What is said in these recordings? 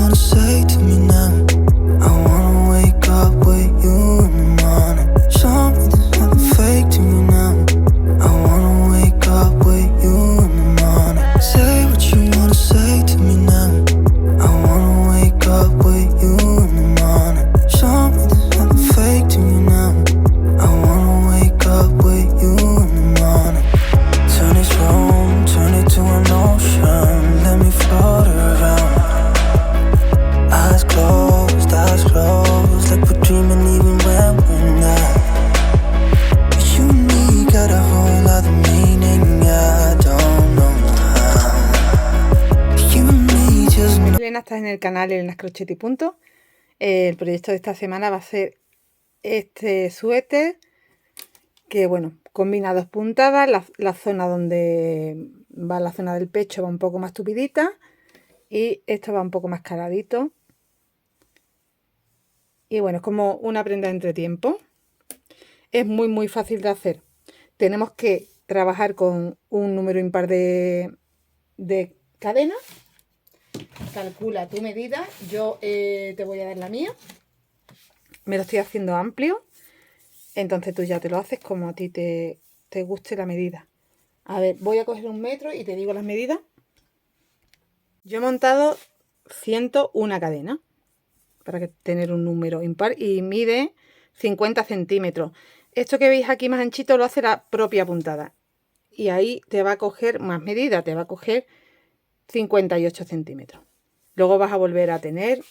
wanna say to me now. I wanna wake up with you in the morning. Show me there's nothing fake to me now. I wanna wake up with you in the morning. Say what you wanna say to me now. I wanna wake up with you in the morning. Show me there's nothing fake to me now. I wanna wake up with you in the morning. Turn this room, turn it to an ocean. Let me float around. Eyes closed, like we're dreaming even when we're not. You and me got a whole other meaning, I don't know how. You and me just know. Elena, estás en el canal Elena Crochet y Punto. El proyecto de esta semana va a ser este suéter que, bueno, combina dos puntadas. La zona donde va la zona del pecho va un poco más tupidita y esto va un poco más caladito. Y bueno, es como una prenda de entretiempo. Es muy fácil de hacer. Tenemos que trabajar con un número impar de cadenas. Calcula tu medida. Yo te voy a dar la mía. Me lo estoy haciendo amplio. Entonces tú ya te lo haces como a ti te guste la medida. A ver, voy a coger 1 metro y te digo las medidas. Yo he montado 101 cadenas para tener un número impar y mide 50 centímetros. Esto que veis aquí más anchito lo hace la propia puntada. Y ahí te va a coger más medida, te va a coger 58 centímetros. Luego vas a volver a tener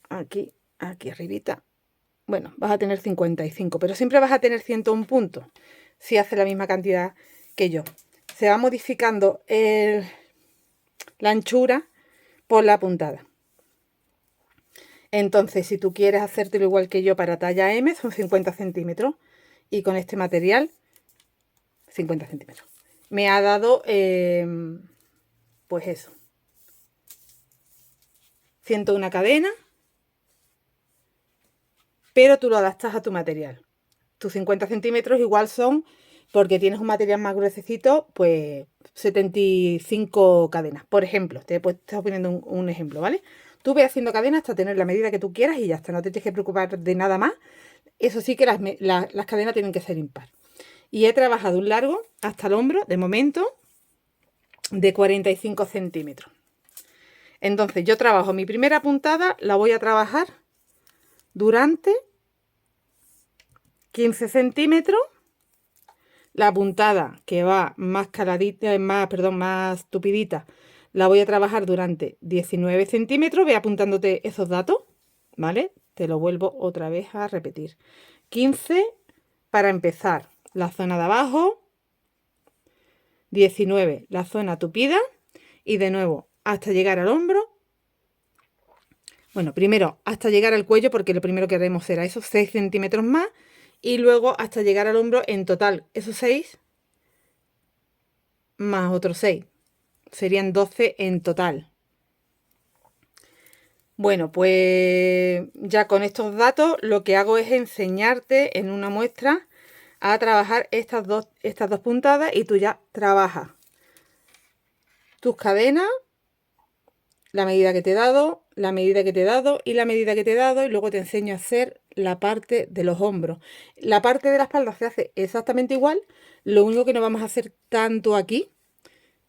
aquí arribita. Bueno, vas a tener 55, pero siempre vas a tener 101 puntos si hace la misma cantidad que yo. Se va modificando la anchura por la puntada. Entonces, si tú quieres hacértelo igual que yo para talla M, son 50 centímetros. Y con este material, 50 centímetros. Me ha dado, pues eso, 101 cadenas. Pero tú lo adaptas a tu material. Tus 50 centímetros igual son, porque tienes un material más gruesecito, pues 75 cadenas. Por ejemplo, te estoy poniendo un ejemplo, ¿vale? Tú ve haciendo cadenas hasta tener la medida que tú quieras y ya está. No te tienes que preocupar de nada más. Eso sí que las cadenas tienen que ser impar. Y he trabajado un largo hasta el hombro, de momento, de 45 centímetros. Entonces yo trabajo mi primera puntada, la voy a trabajar durante 15 centímetros. La puntada que va más caladita, más tupidita, la voy a trabajar durante 19 centímetros. Ve apuntándote esos datos, ¿vale? Te lo vuelvo otra vez a repetir. 15 para empezar la zona de abajo, 19 la zona tupida y de nuevo hasta llegar al hombro. Bueno, primero hasta llegar al cuello, porque lo primero que haremos será esos 6 centímetros más. Y luego hasta llegar al hombro, en total esos 6 más otros 6. Serían 12 en total. Bueno, pues ya con estos datos lo que hago es enseñarte en una muestra a trabajar estas dos puntadas y tú ya trabajas tus cadenas, la medida que te he dado, la medida que te he dado y la medida que te he dado, y luego te enseño a hacer la parte de los hombros. La parte de la espalda se hace exactamente igual, lo único que no vamos a hacer tanto aquí.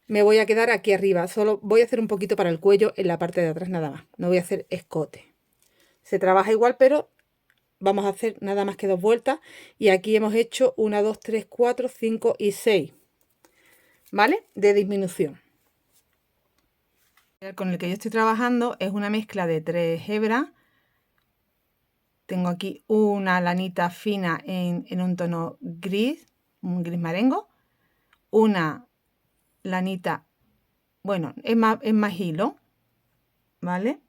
Me voy a quedar aquí arriba, solo voy a hacer un poquito para el cuello en la parte de atrás nada más. No voy a hacer escote. Se trabaja igual, pero vamos a hacer nada más que 2 vueltas. Y aquí hemos hecho 1, 2, 3, 4, 5 y 6. ¿Vale? De disminución. Con el que yo estoy trabajando es una mezcla de 3 hebras. Tengo aquí una lanita fina en un tono gris, un gris marengo. Una lanita, bueno, es más hilo, ¿vale?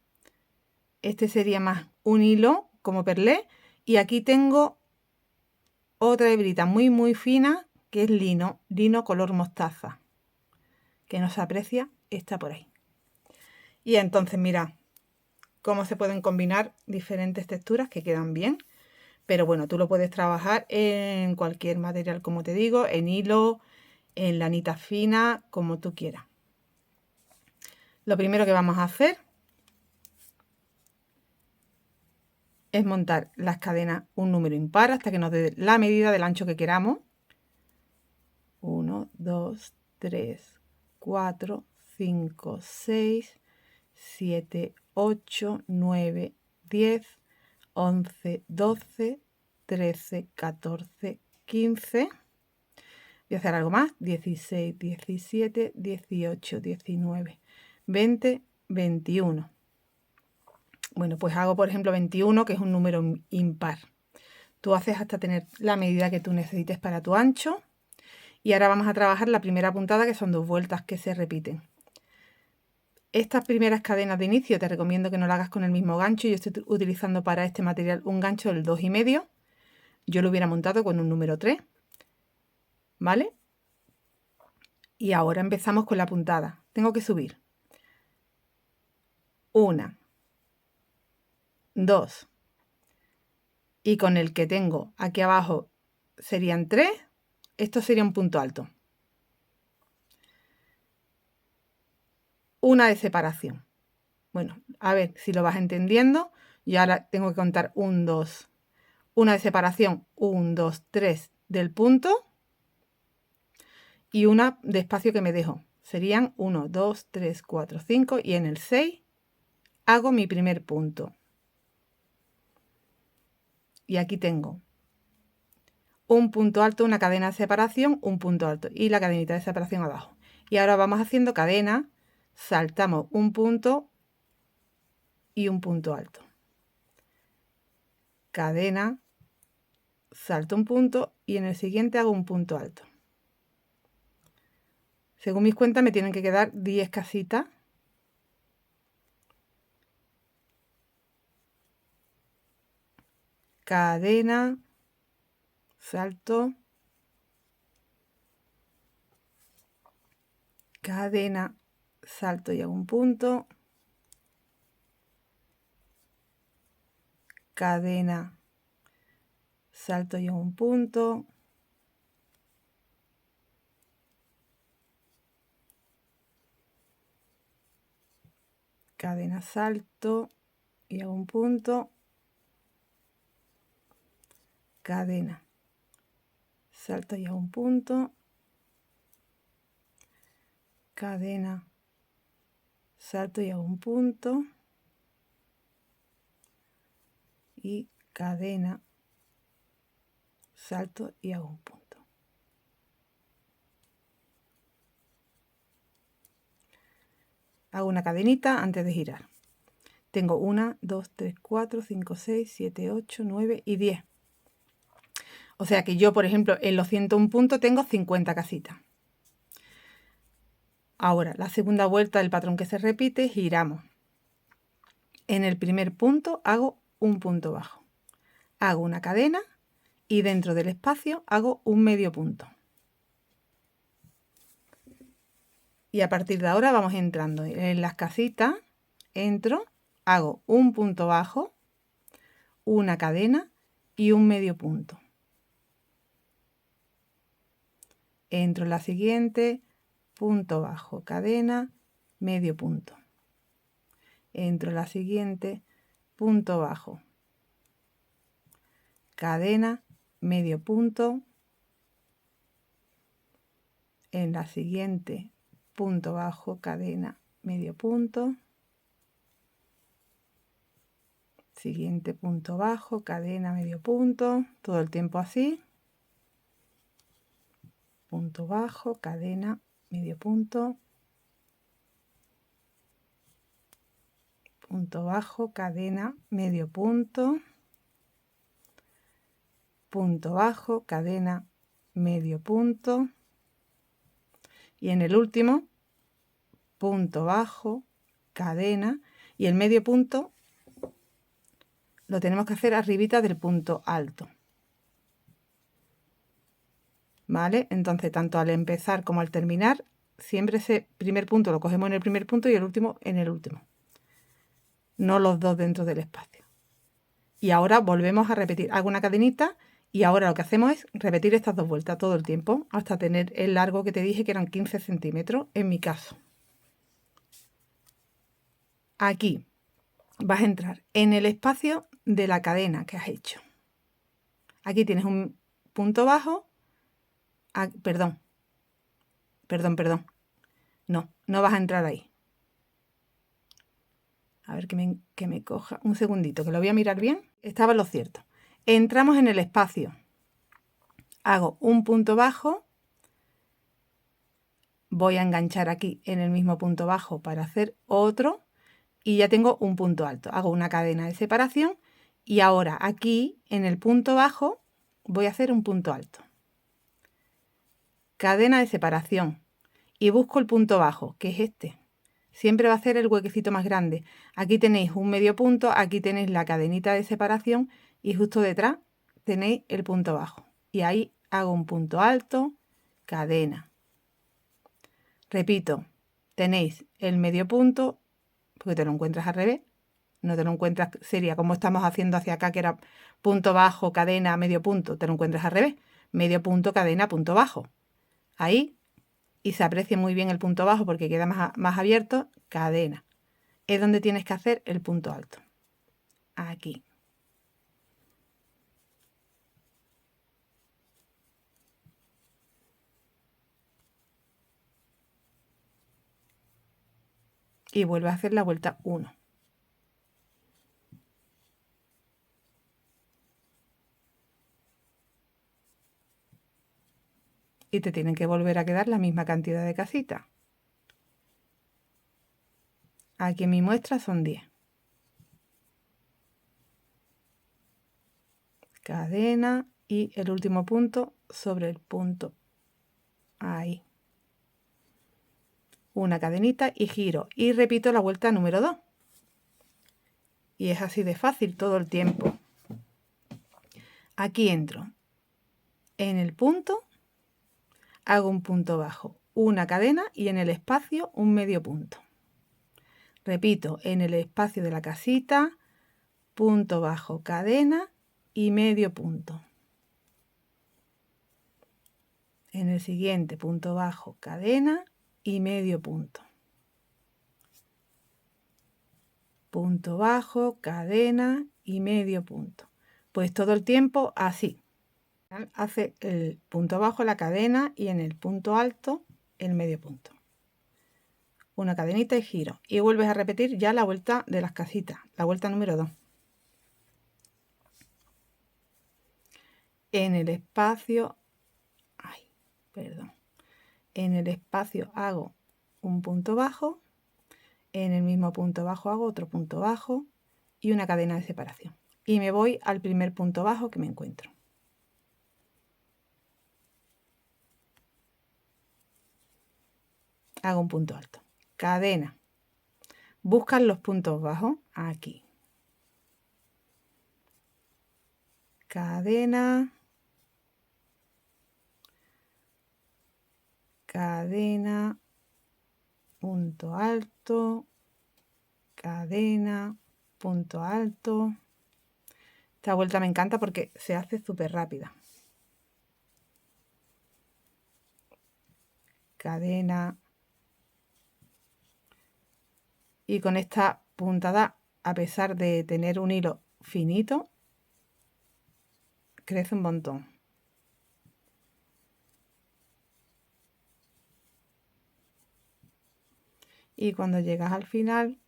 Este sería más un hilo como perlé. Y aquí tengo otra hebrita muy fina que es lino color mostaza, que no se aprecia, está por ahí. Y entonces mirad cómo se pueden combinar diferentes texturas que quedan bien. Pero bueno, tú lo puedes trabajar en cualquier material, como te digo, en hilo, en lanita fina, como tú quieras. Lo primero que vamos a hacer es montar las cadenas un número impar hasta que nos dé la medida del ancho que queramos. 1, 2, 3, 4, 5, 6, 7, 8, 9, 10, 11, 12, 13, 14, 15. Voy a hacer algo más. 16, 17, 18, 19, 20, 21. Bueno, pues hago por ejemplo 21, que es un número impar. Tú haces hasta tener la medida que tú necesites para tu ancho. Y ahora vamos a trabajar la primera puntada, que son 2 vueltas que se repiten. Estas primeras cadenas de inicio te recomiendo que no las hagas con el mismo gancho. Yo estoy utilizando para este material un gancho del 2,5. Yo lo hubiera montado con un número 3. ¿Vale? Y ahora empezamos con la puntada. Tengo que subir 1, 2. Y con el que tengo aquí abajo serían 3. Esto sería un punto alto. Una de separación. Bueno, a ver si lo vas entendiendo. Y ahora tengo que contar 1, 2. Una de separación, 1, 2, 3 del punto. Y una de espacio que me dejo. Serían 1, 2, 3, 4, 5. Y en el 6 hago mi primer punto. Y aquí tengo un punto alto, una cadena de separación, un punto alto y la cadenita de separación abajo. Y ahora vamos haciendo cadena, saltamos un punto y un punto alto. Cadena, salto un punto y en el siguiente hago un punto alto. Según mis cuentas me tienen que quedar 10 casitas. Cadena, salto, cadena, salto y hago un punto, cadena, salto y hago un punto, cadena, salto y hago un punto, cadena, salto y hago un punto, cadena, salto y hago un punto y cadena, salto y hago un punto. Hago una cadenita antes de girar. Tengo 1, 2, 3, 4, 5, 6, 7, 8, 9 y 10. O sea que yo, por ejemplo, en los 101 puntos tengo 50 casitas. Ahora, la segunda vuelta del patrón que se repite, giramos. En el primer punto hago un punto bajo. Hago una cadena y dentro del espacio hago un medio punto. Y a partir de ahora vamos entrando en las casitas, entro, hago un punto bajo, una cadena y un medio punto. Entro en la siguiente, punto bajo, cadena, medio punto. Entro en la siguiente, punto bajo, cadena, medio punto. En la siguiente, punto bajo, cadena, medio punto. Siguiente punto bajo, cadena, medio punto. Todo el tiempo así. Punto bajo, cadena, medio punto. Punto bajo, cadena, medio punto. Punto bajo, cadena, medio punto. Y en el último, punto bajo, cadena. Y el medio punto lo tenemos que hacer arribita del punto alto. ¿Vale? Entonces, tanto al empezar como al terminar, siempre ese primer punto lo cogemos en el primer punto y el último en el último. No los dos dentro del espacio. Y ahora volvemos a repetir. Hago una cadenita y ahora lo que hacemos es repetir estas 2 vueltas todo el tiempo hasta tener el largo que te dije que eran 15 centímetros en mi caso. Aquí vas a entrar en el espacio de la cadena que has hecho. Aquí tienes un punto bajo. Perdón. No vas a entrar ahí. A ver que me coja un segundito, que lo voy a mirar bien. Estaba lo cierto. Entramos en el espacio. Hago un punto bajo. Voy a enganchar aquí en el mismo punto bajo para hacer otro. Y ya tengo un punto alto. Hago una cadena de separación. Y ahora aquí en el punto bajo voy a hacer un punto alto. Cadena de separación. Y busco el punto bajo, que es este. Siempre va a ser el huequecito más grande. Aquí tenéis un medio punto, aquí tenéis la cadenita de separación y justo detrás tenéis el punto bajo. Y ahí hago un punto alto, cadena. Repito, tenéis el medio punto, porque te lo encuentras al revés. No te lo encuentras, sería como estamos haciendo hacia acá, que era punto bajo, cadena, medio punto. Te lo encuentras al revés. Medio punto, cadena, punto bajo. Ahí. Y se aprecia muy bien el punto bajo porque queda más abierto, cadena. Es donde tienes que hacer el punto alto. Aquí. Y vuelves a hacer la vuelta 1. Y te tienen que volver a quedar la misma cantidad de casitas. Aquí en mi muestra son 10. Cadena y el último punto sobre el punto. Ahí. Una cadenita y giro. Y repito la vuelta número 2. Y es así de fácil todo el tiempo. Aquí entro en el punto, hago un punto bajo, una cadena y en el espacio un medio punto. Repito, en el espacio de la casita, punto bajo, cadena y medio punto. En el siguiente, punto bajo, cadena y medio punto. Punto bajo, cadena y medio punto. Pues todo el tiempo así. Hace el punto bajo, la cadena y en el punto alto el medio punto. Una cadenita y giro. Y vuelves a repetir ya la vuelta de las casitas, la vuelta número 2. En el espacio, en el espacio hago un punto bajo, en el mismo punto bajo hago otro punto bajo y una cadena de separación. Y me voy al primer punto bajo que me encuentro. Hago un punto alto. Cadena. Buscan los puntos bajos aquí. Cadena. Cadena. Punto alto. Cadena. Punto alto. Esta vuelta me encanta porque se hace súper rápida. Cadena. Y con esta puntada, a pesar de tener un hilo finito, crece un montón. Y cuando llegas al final,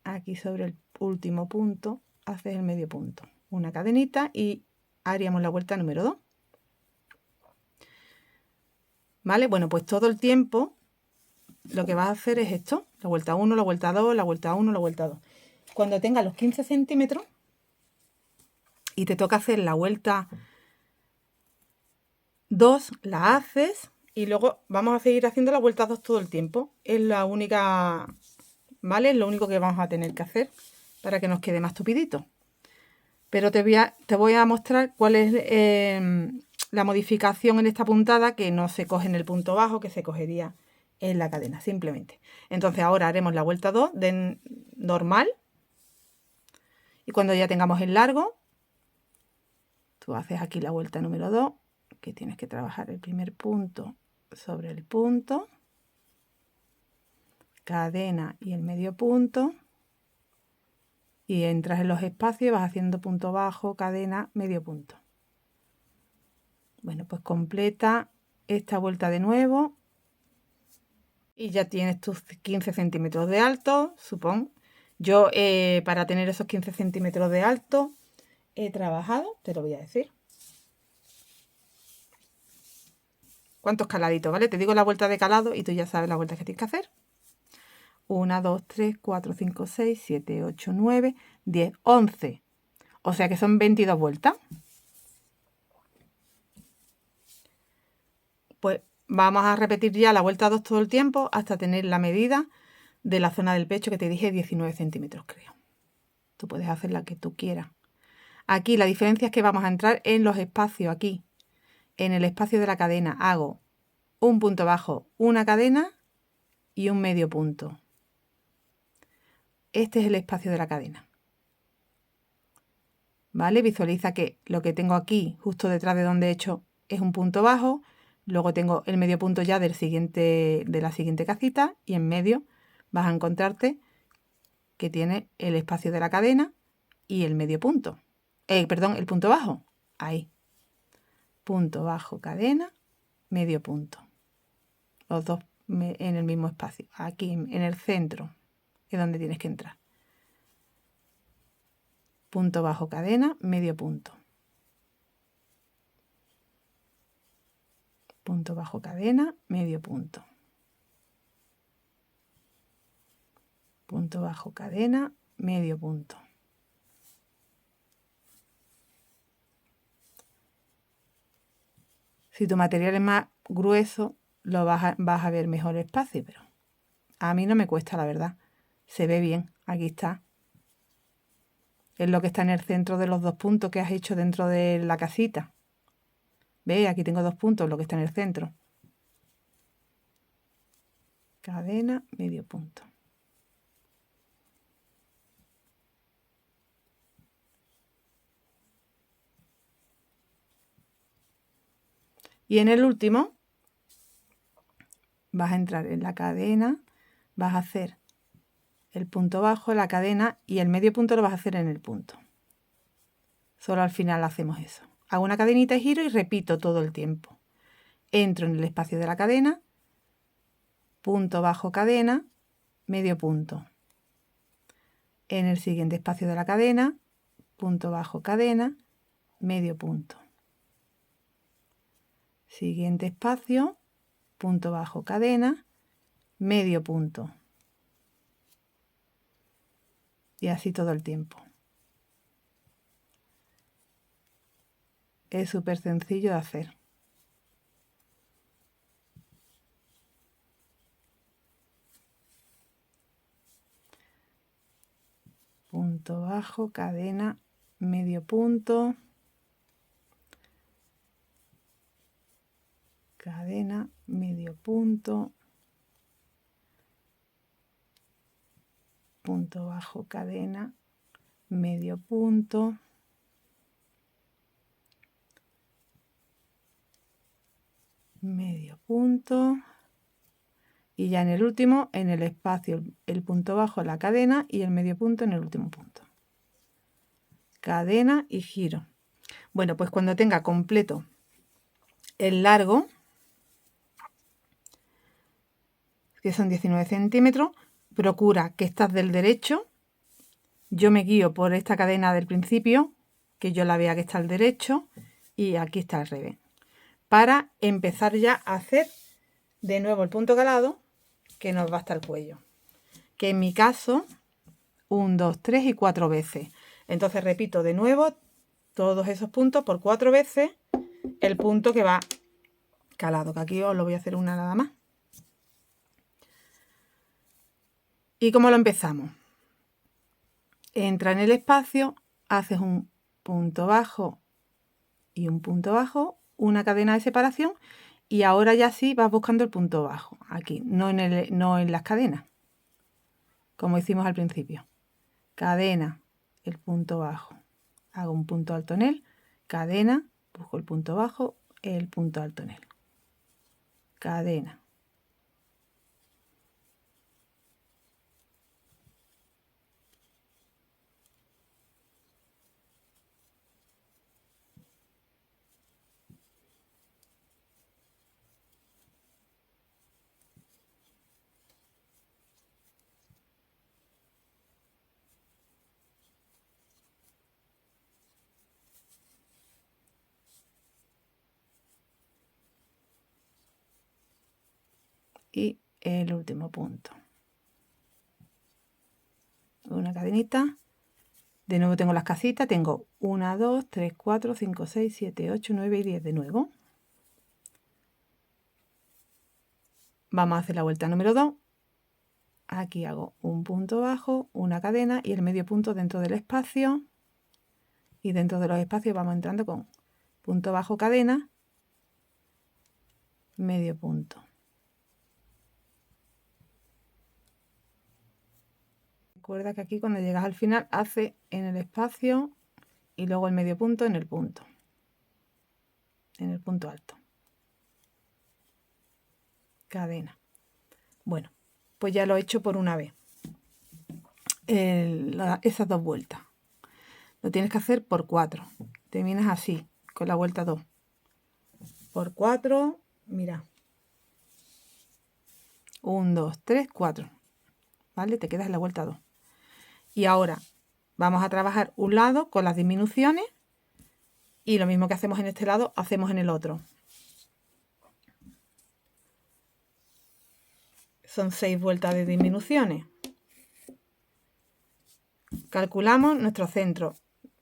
aquí sobre el último punto, haces el medio punto. Una cadenita y haríamos la vuelta número 2. ¿Vale? Bueno, pues todo el tiempo lo que vas a hacer es esto. La vuelta 1, la vuelta 2, la vuelta 1, la vuelta 2. Cuando tengas los 15 centímetros y te toca hacer la vuelta 2, la haces y luego vamos a seguir haciendo la vuelta 2 todo el tiempo. Es la única, ¿vale? Es lo único que vamos a tener que hacer para que nos quede más tupidito. Pero te voy a mostrar cuál es la modificación en esta puntada, que no se coge en el punto bajo, que se cogería en la cadena, simplemente. Entonces ahora haremos la vuelta 2 de normal. Y cuando ya tengamos el largo, tú haces aquí la vuelta número 2, que tienes que trabajar el primer punto sobre el punto. cadena y el medio punto, y entras en los espacios y vas haciendo punto bajo, cadena, medio punto. Bueno, pues completa esta vuelta de nuevo y ya tienes tus 15 centímetros de alto, supongo. Yo para tener esos 15 centímetros de alto he trabajado, te lo voy a decir. ¿Cuántos caladitos, vale? Te digo la vuelta de calado y tú ya sabes la vuelta que tienes que hacer. 1, 2, 3, 4, 5, 6, 7, 8, 9, 10, 11. O sea que son 22 vueltas. Pues vamos a repetir ya la vuelta 2 todo el tiempo hasta tener la medida de la zona del pecho que te dije 19 centímetros, creo. Tú puedes hacer la que tú quieras. Aquí la diferencia es que vamos a entrar en los espacios aquí. En el espacio de la cadena hago un punto bajo, una cadena y un medio punto. Este es el espacio de la cadena. ¿Vale? Visualiza que lo que tengo aquí, justo detrás de donde he hecho, es un punto bajo. Luego tengo el medio punto ya de la siguiente casita y en medio vas a encontrarte que tiene el espacio de la cadena y el medio punto. Perdón, el punto bajo. Ahí. Punto bajo, cadena, medio punto. Los dos en el mismo espacio. Aquí en el centro es donde tienes que entrar. Punto bajo, cadena, medio punto. Punto bajo, cadena, medio punto. Punto bajo, cadena, medio punto. Si tu material es más grueso, lo vas a ver mejor el espacio, pero a mí no me cuesta, la verdad. Se ve bien, aquí está. Es lo que está en el centro de los dos puntos que has hecho dentro de la casita. ¿Veis? Aquí tengo 2 puntos, lo que está en el centro. Cadena, medio punto. Y en el último vas a entrar en la cadena, vas a hacer el punto bajo, la cadena y el medio punto lo vas a hacer en el punto. Solo al final hacemos eso. Hago una cadenita y giro y repito todo el tiempo. Entro en el espacio de la cadena, punto bajo, cadena, medio punto. En el siguiente espacio de la cadena, punto bajo, cadena, medio punto. Siguiente espacio, punto bajo, cadena, medio punto. Y así todo el tiempo. Es súper sencillo de hacer. Punto bajo, cadena, medio punto. Cadena, medio punto. Punto bajo, cadena, medio punto. Medio punto. Y ya en el último, en el espacio, el punto bajo, la cadena y el medio punto en el último punto. Cadena y giro. Bueno, pues cuando tenga completo el largo, que son 19 centímetros, procura que estás del derecho. Yo me guío por esta cadena del principio, que yo la vea que está al derecho, y aquí está al revés. Para empezar ya a hacer de nuevo el punto calado, que nos va hasta el cuello. Que en mi caso, 1, 2, 3 y 4 veces. Entonces repito de nuevo todos esos puntos por 4 veces el punto que va calado, que aquí os lo voy a hacer una nada más. ¿Y cómo lo empezamos? Entra en el espacio, haces un punto bajo y un punto bajo, una cadena de separación y ahora ya sí vas buscando el punto bajo, aquí, no en las cadenas, como hicimos al principio. Cadena, el punto bajo, hago un punto alto en él, cadena, busco el punto bajo, el punto alto en él. Cadena. y el último punto. Una cadenita. De nuevo tengo las casitas, tengo 1, 2, 3, 4, 5, 6, 7, 8, 9 y 10 de nuevo. Vamos a hacer la vuelta número 2. Aquí hago un punto bajo, una cadena y el medio punto dentro del espacio. Y dentro de los espacios vamos entrando con punto bajo, cadena, medio punto. Recuerda que aquí cuando llegas al final hace en el espacio y luego el medio punto en el punto alto. Cadena. Bueno, pues ya lo he hecho por una vez. Esas 2 vueltas. Lo tienes que hacer por 4. Terminas así, con la vuelta 2. Por 4, mira. 1, 2, 3, 4. ¿Vale? Te quedas en la vuelta 2. Y ahora vamos a trabajar un lado con las disminuciones y lo mismo que hacemos en este lado, hacemos en el otro. Son 6 vueltas de disminuciones. Calculamos nuestro centro.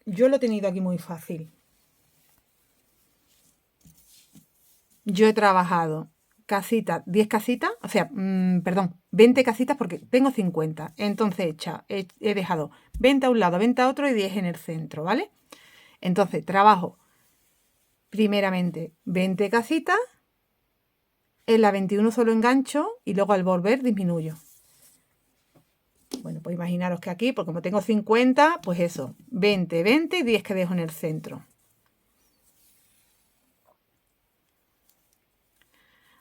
Yo lo he tenido aquí muy fácil. Yo he trabajado casitas, 10 casitas, o sea, 20 casitas porque tengo 50. Entonces he dejado 20 a un lado, 20 a otro y 10 en el centro, ¿vale? Entonces trabajo primeramente 20 casitas, en la 21 solo engancho y luego al volver disminuyo. Bueno, pues imaginaros que aquí, porque como tengo 50, pues eso, 20, 20 y 10 que dejo en el centro.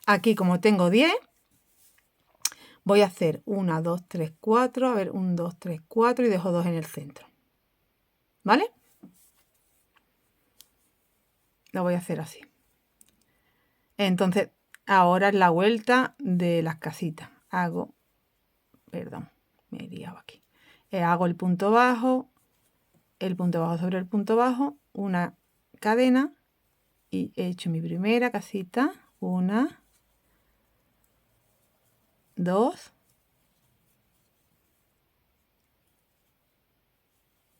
Aquí como tengo 10, voy a hacer 1, 2, 3, 4, a ver, 1, 2, 3, 4 y dejo 2 en el centro. ¿Vale? Lo voy a hacer así. Entonces, ahora es la vuelta de las casitas. Me he liado aquí. Hago el punto bajo sobre el punto bajo, una cadena y he hecho mi primera casita. 1, 2,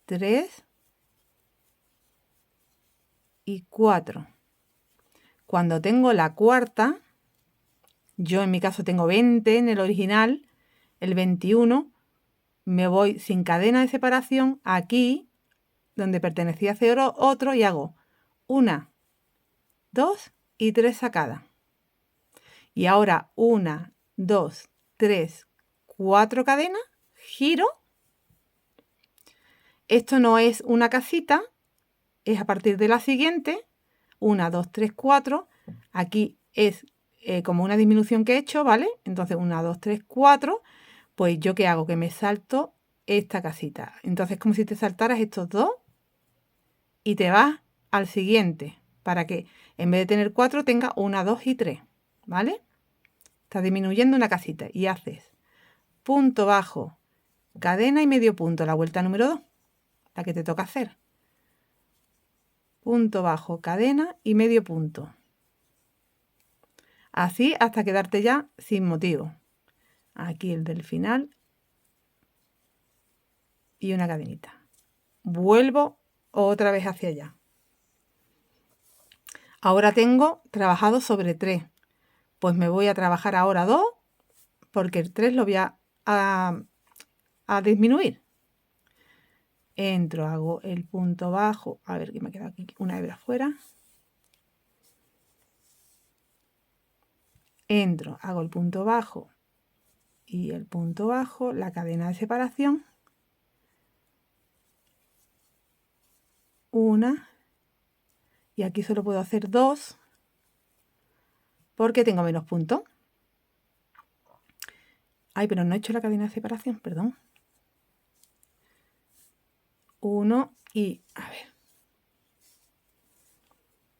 3 y 4. Cuando tengo la cuarta, yo en mi caso tengo 20 en el original, el 21, me voy sin cadena de separación aquí, donde pertenecía a hacer otro, y hago 1, 2 y 3 sacadas. Y ahora 1, 2, 3, 4 cadenas, giro. Esto no es una casita, es a partir de la siguiente, 1, 2, 3, 4. Aquí es como una disminución que he hecho, ¿vale? Entonces 1, 2, 3, 4. Pues yo ¿qué hago? Que me salto esta casita. Entonces como si te saltaras estos 2 y te vas al siguiente, para que en vez de tener 4 tenga 1, 2 y 3, ¿vale? Estás disminuyendo una casita y haces punto bajo, cadena y medio punto, la vuelta número 2, la que te toca hacer. Punto bajo, cadena y medio punto. Así hasta quedarte ya sin motivo. Aquí el del final y una cadenita. Vuelvo otra vez hacia allá. Ahora tengo trabajado sobre 3. Pues me voy a trabajar ahora 2 porque el 3 lo voy a disminuir. Entro, hago el punto bajo. A ver que me queda aquí una hebra fuera. Entro, hago el punto bajo y el punto bajo, la cadena de separación. 1 y aquí solo puedo hacer 2 porque tengo menos puntos. Ay, pero no he hecho la cadena de separación, perdón. 1 y, a ver,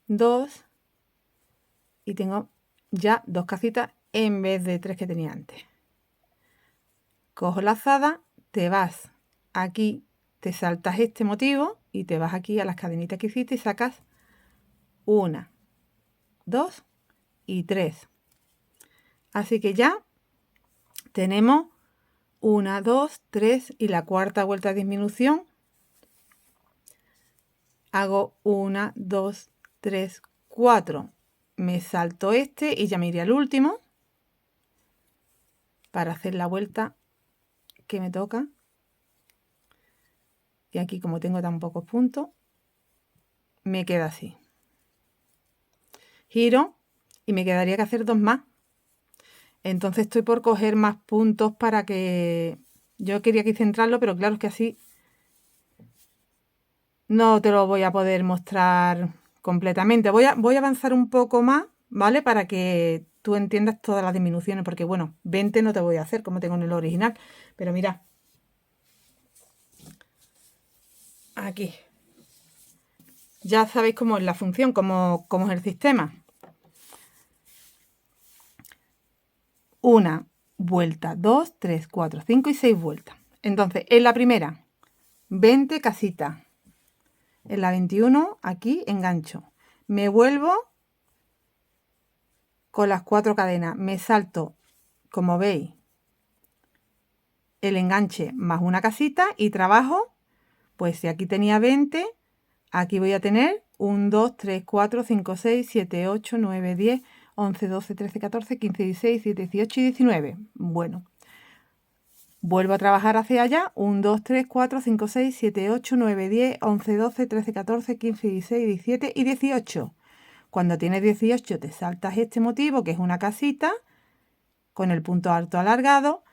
2 y tengo ya 2 casitas en vez de 3 que tenía antes. Cojo la lazada, te vas aquí, te saltas este motivo y te vas aquí a las cadenitas que hiciste y sacas 1, 2 y 3. Así que ya tenemos 1, 2, 3 y la cuarta vuelta de disminución. Hago 1, 2, 3, 4. Me salto este y ya me iré al último para hacer la vuelta que me toca. Y aquí, como tengo tan pocos puntos, me queda así. Giro y me quedaría que hacer 2 más. Entonces estoy por coger más puntos para que... Yo quería aquí centrarlo, pero claro, es que así no te lo voy a poder mostrar completamente. Voy a avanzar un poco más, ¿vale? Para que tú entiendas todas las disminuciones, porque bueno, 20 no te voy a hacer como tengo en el original. Pero mira, aquí. Ya sabéis cómo es la función, cómo es el sistema. Una vuelta, 2, 3, 4, 5 y 6 vueltas. Entonces, en la primera, 20 casitas. En la 21, aquí engancho. Me vuelvo con las 4 cadenas. Me salto, como veis, el enganche más una casita y trabajo. Pues si aquí tenía 20, aquí voy a tener 1, 2, 3, 4, 5, 6, 7, 8, 9, 10, 11, 12, 13, 14, 15, 16, 17, 18 y 19. Bueno, vuelvo a trabajar hacia allá. 1, 2, 3, 4, 5, 6, 7, 8, 9, 10, 11, 12, 13, 14, 15, 16, 17 y 18. Cuando tienes 18 te saltas este motivo, que es una casita, con el punto alto alargado,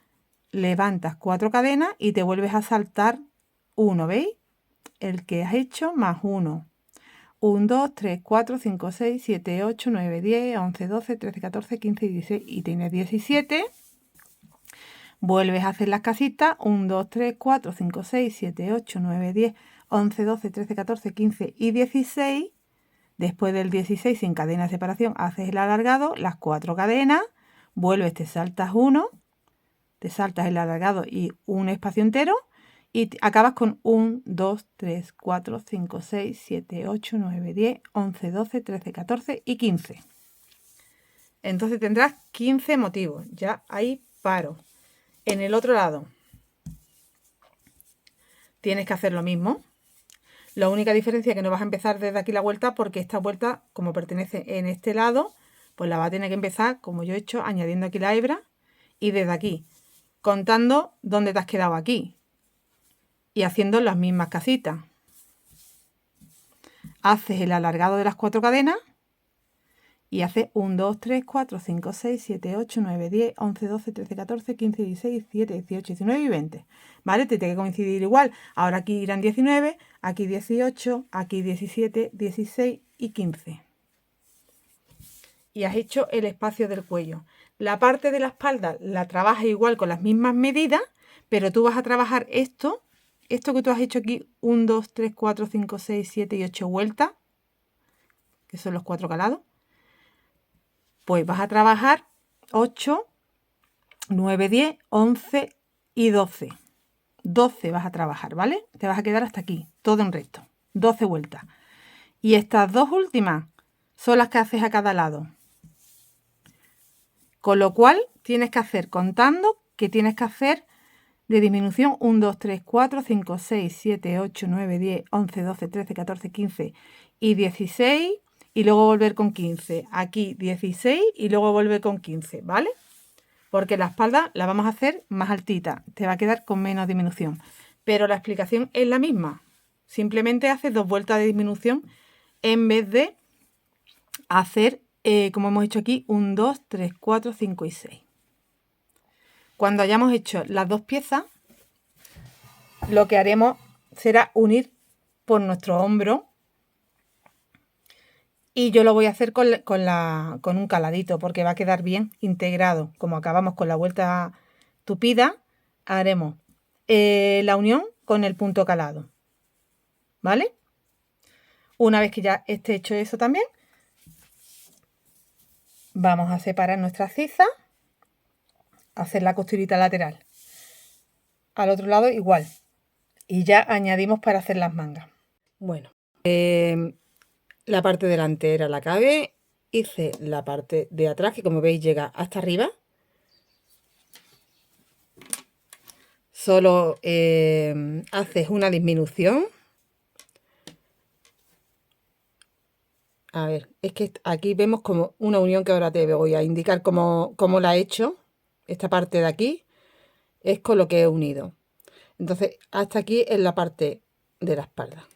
levantas 4 cadenas y te vuelves a saltar 1, ¿veis? El que has hecho más 1. 1, 2, 3, 4, 5, 6, 7, 8, 9, 10, 11, 12, 13, 14, 15 y 16 y tienes 17. Vuelves a hacer las casitas. 1, 2, 3, 4, 5, 6, 7, 8, 9, 10, 11, 12, 13, 14, 15 y 16. Después del 16 sin cadena de separación haces el alargado, las 4 cadenas, vuelves, te saltas 1, te saltas el alargado y un espacio entero. Y acabas con 1, 2, 3, 4, 5, 6, 7, 8, 9, 10, 11, 12, 13, 14 y 15. Entonces tendrás 15 motivos. Ya ahí paro. En el otro lado tienes que hacer lo mismo. La única diferencia es que no vas a empezar desde aquí la vuelta, porque esta vuelta, como pertenece en este lado, pues la vas a tener que empezar, como yo he hecho, añadiendo aquí la hebra y desde aquí, contando dónde te has quedado aquí. Y haciendo las mismas casitas. Haces el alargado de las 4 cadenas y haces 1, 2, 3, 4, 5, 6, 7, 8, 9, 10, 11, 12, 13, 14, 15, 16, 17, 18, 19 y 20. ¿Vale? Te tiene que coincidir igual. Ahora aquí irán 19, aquí 18, aquí 17, 16 y 15. Y has hecho el espacio del cuello. La parte de la espalda la trabajas igual con las mismas medidas, pero tú vas a trabajar esto que tú has hecho aquí, 1, 2, 3, 4, 5, 6, 7 y 8 vueltas, que son los 4 calados, pues vas a trabajar 8, 9, 10, 11 y 12. 12 vas a trabajar, ¿vale? Te vas a quedar hasta aquí, todo en recto, 12 vueltas. Y estas dos últimas son las que haces a cada lado. Con lo cual tienes que hacer, contando, que tienes que hacer de disminución 1, 2, 3, 4, 5, 6, 7, 8, 9, 10, 11, 12, 13, 14, 15 y 16 y luego volver con 15. Aquí 16 y luego volver con 15, ¿vale? Porque la espalda la vamos a hacer más altita, te va a quedar con menos disminución. Pero la explicación es la misma. Simplemente haces 2 vueltas de disminución en vez de hacer, como hemos hecho aquí, 1, 2, 3, 4, 5 y 6. Cuando hayamos hecho las 2 piezas, lo que haremos será unir por nuestro hombro. Y yo lo voy a hacer con un caladito, porque va a quedar bien integrado. Como acabamos con la vuelta tupida, haremos la unión con el punto calado. ¿Vale? Una vez que ya esté hecho eso también, vamos a separar nuestra ciza, hacer la costurita lateral. Al otro lado igual. Y ya añadimos para hacer las mangas. Bueno, la parte delantera la acabé, hice la parte de atrás, que como veis llega hasta arriba. solo haces una disminución. A ver, es que aquí vemos como una unión que ahora te voy a indicar cómo la he hecho. Esta parte de aquí es con lo que he unido. Entonces, hasta aquí es la parte de la espalda.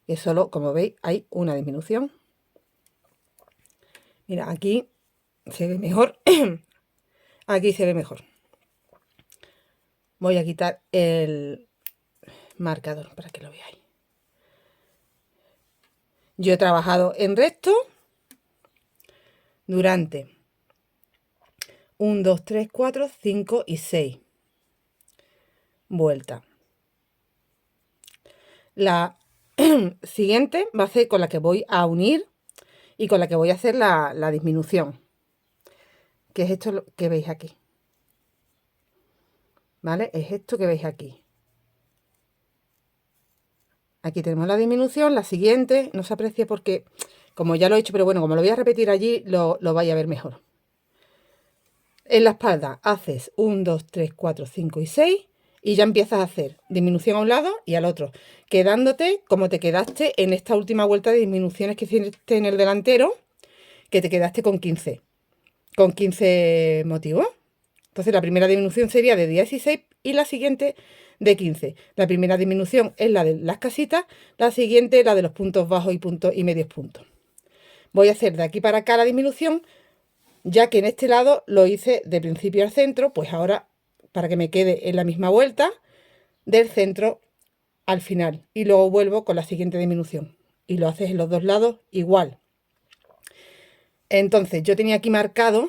Y solo, como veis, hay una disminución. Mira, aquí se ve mejor. Aquí se ve mejor. Voy a quitar el marcador para que lo veáis. Yo he trabajado en recto durante 1, 2, 3, 4, 5 y 6 vueltas. La siguiente va a ser con la que voy a unir y con la que voy a hacer la disminución, que es esto que veis aquí. ¿Vale? Es esto que veis aquí. Aquí tenemos la disminución, la siguiente no se aprecia porque, como ya lo he hecho, pero bueno, como lo voy a repetir allí, lo vais a ver mejor. En la espalda haces 1, 2, 3, 4, 5 y 6 y ya empiezas a hacer disminución a un lado y al otro, quedándote como te quedaste en esta última vuelta de disminuciones que hiciste en el delantero, que te quedaste con 15 motivos. Entonces la primera disminución sería de 16 y la siguiente de 15. La primera disminución es la de las casitas, la siguiente la de los puntos bajos y medios puntos. Voy a hacer de aquí para acá la disminución, ya que en este lado lo hice de principio al centro, pues ahora para que me quede en la misma vuelta del centro al final. Y luego vuelvo con la siguiente disminución. Y lo haces en los dos lados igual. Entonces yo tenía aquí marcado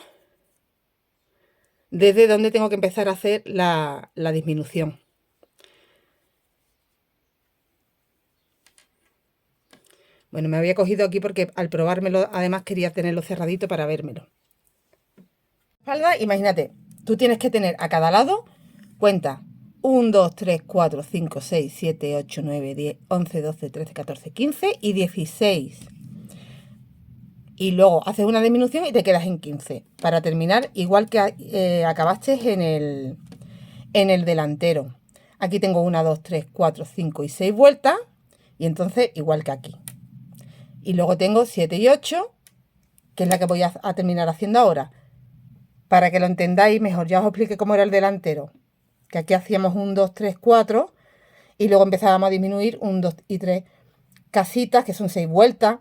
desde donde tengo que empezar a hacer la disminución. Bueno, me había cogido aquí porque al probármelo además quería tenerlo cerradito para vérmelo. Espalda, imagínate, tú tienes que tener a cada lado, cuenta 1, 2, 3, 4, 5, 6, 7, 8, 9, 10, 11, 12, 13, 14, 15 y 16. Y luego haces una disminución y te quedas en 15. Para terminar, igual que acabaste en el delantero. Aquí tengo 1, 2, 3, 4, 5 y 6 vueltas. Y entonces igual que aquí. Y luego tengo 7 y 8, que es la que voy a terminar haciendo ahora. Para que lo entendáis mejor, ya os expliqué cómo era el delantero. Que aquí hacíamos 1, 2, 3, 4 y luego empezábamos a disminuir 1, 2 y 3 casitas, que son 6 vueltas,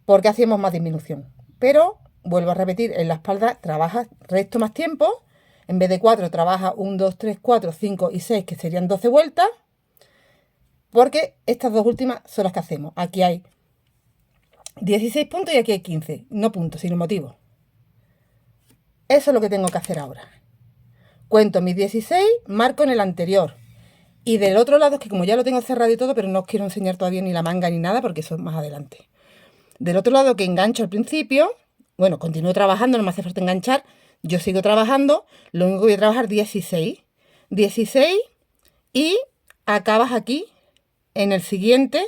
porque hacíamos más disminución. Pero, vuelvo a repetir, en la espalda trabajas recto más tiempo. En vez de 4 trabajas 1, 2, 3, 4, 5 y 6, que serían 12 vueltas. Porque estas dos últimas son las que hacemos. Aquí hay 16 puntos y aquí hay 15. No puntos, sino motivos. Eso es lo que tengo que hacer ahora. Cuento mis 16, marco en el anterior. Y del otro lado, es que como ya lo tengo cerrado y todo, pero no os quiero enseñar todavía ni la manga ni nada, porque eso es más adelante. Del otro lado que engancho al principio, bueno, continúo trabajando, no me hace falta enganchar, yo sigo trabajando, lo único que voy a trabajar 16. 16 y acabas aquí en el siguiente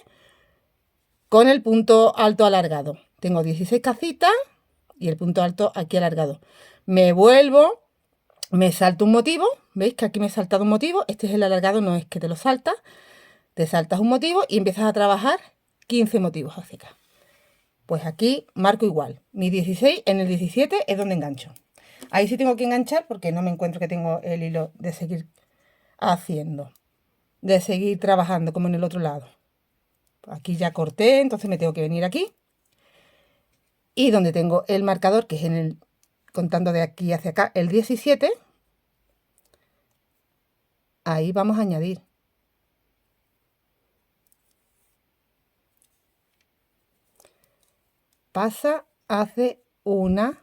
con el punto alto alargado. Tengo 16 casitas y el punto alto aquí alargado. Me vuelvo, me salto un motivo, ¿veis que aquí me he saltado un motivo? Este es el alargado, no es que te lo saltas, te saltas un motivo y empiezas a trabajar 15 motivos hacia acá. Pues aquí marco igual, mi 16, en el 17 es donde engancho. Ahí sí tengo que enganchar porque no me encuentro que tengo el hilo de seguir haciendo, de seguir trabajando como en el otro lado. Aquí ya corté, entonces me tengo que venir aquí. Y donde tengo el marcador, que es en el, contando de aquí hacia acá, el 17, ahí vamos a añadir. Pasa, hace 1,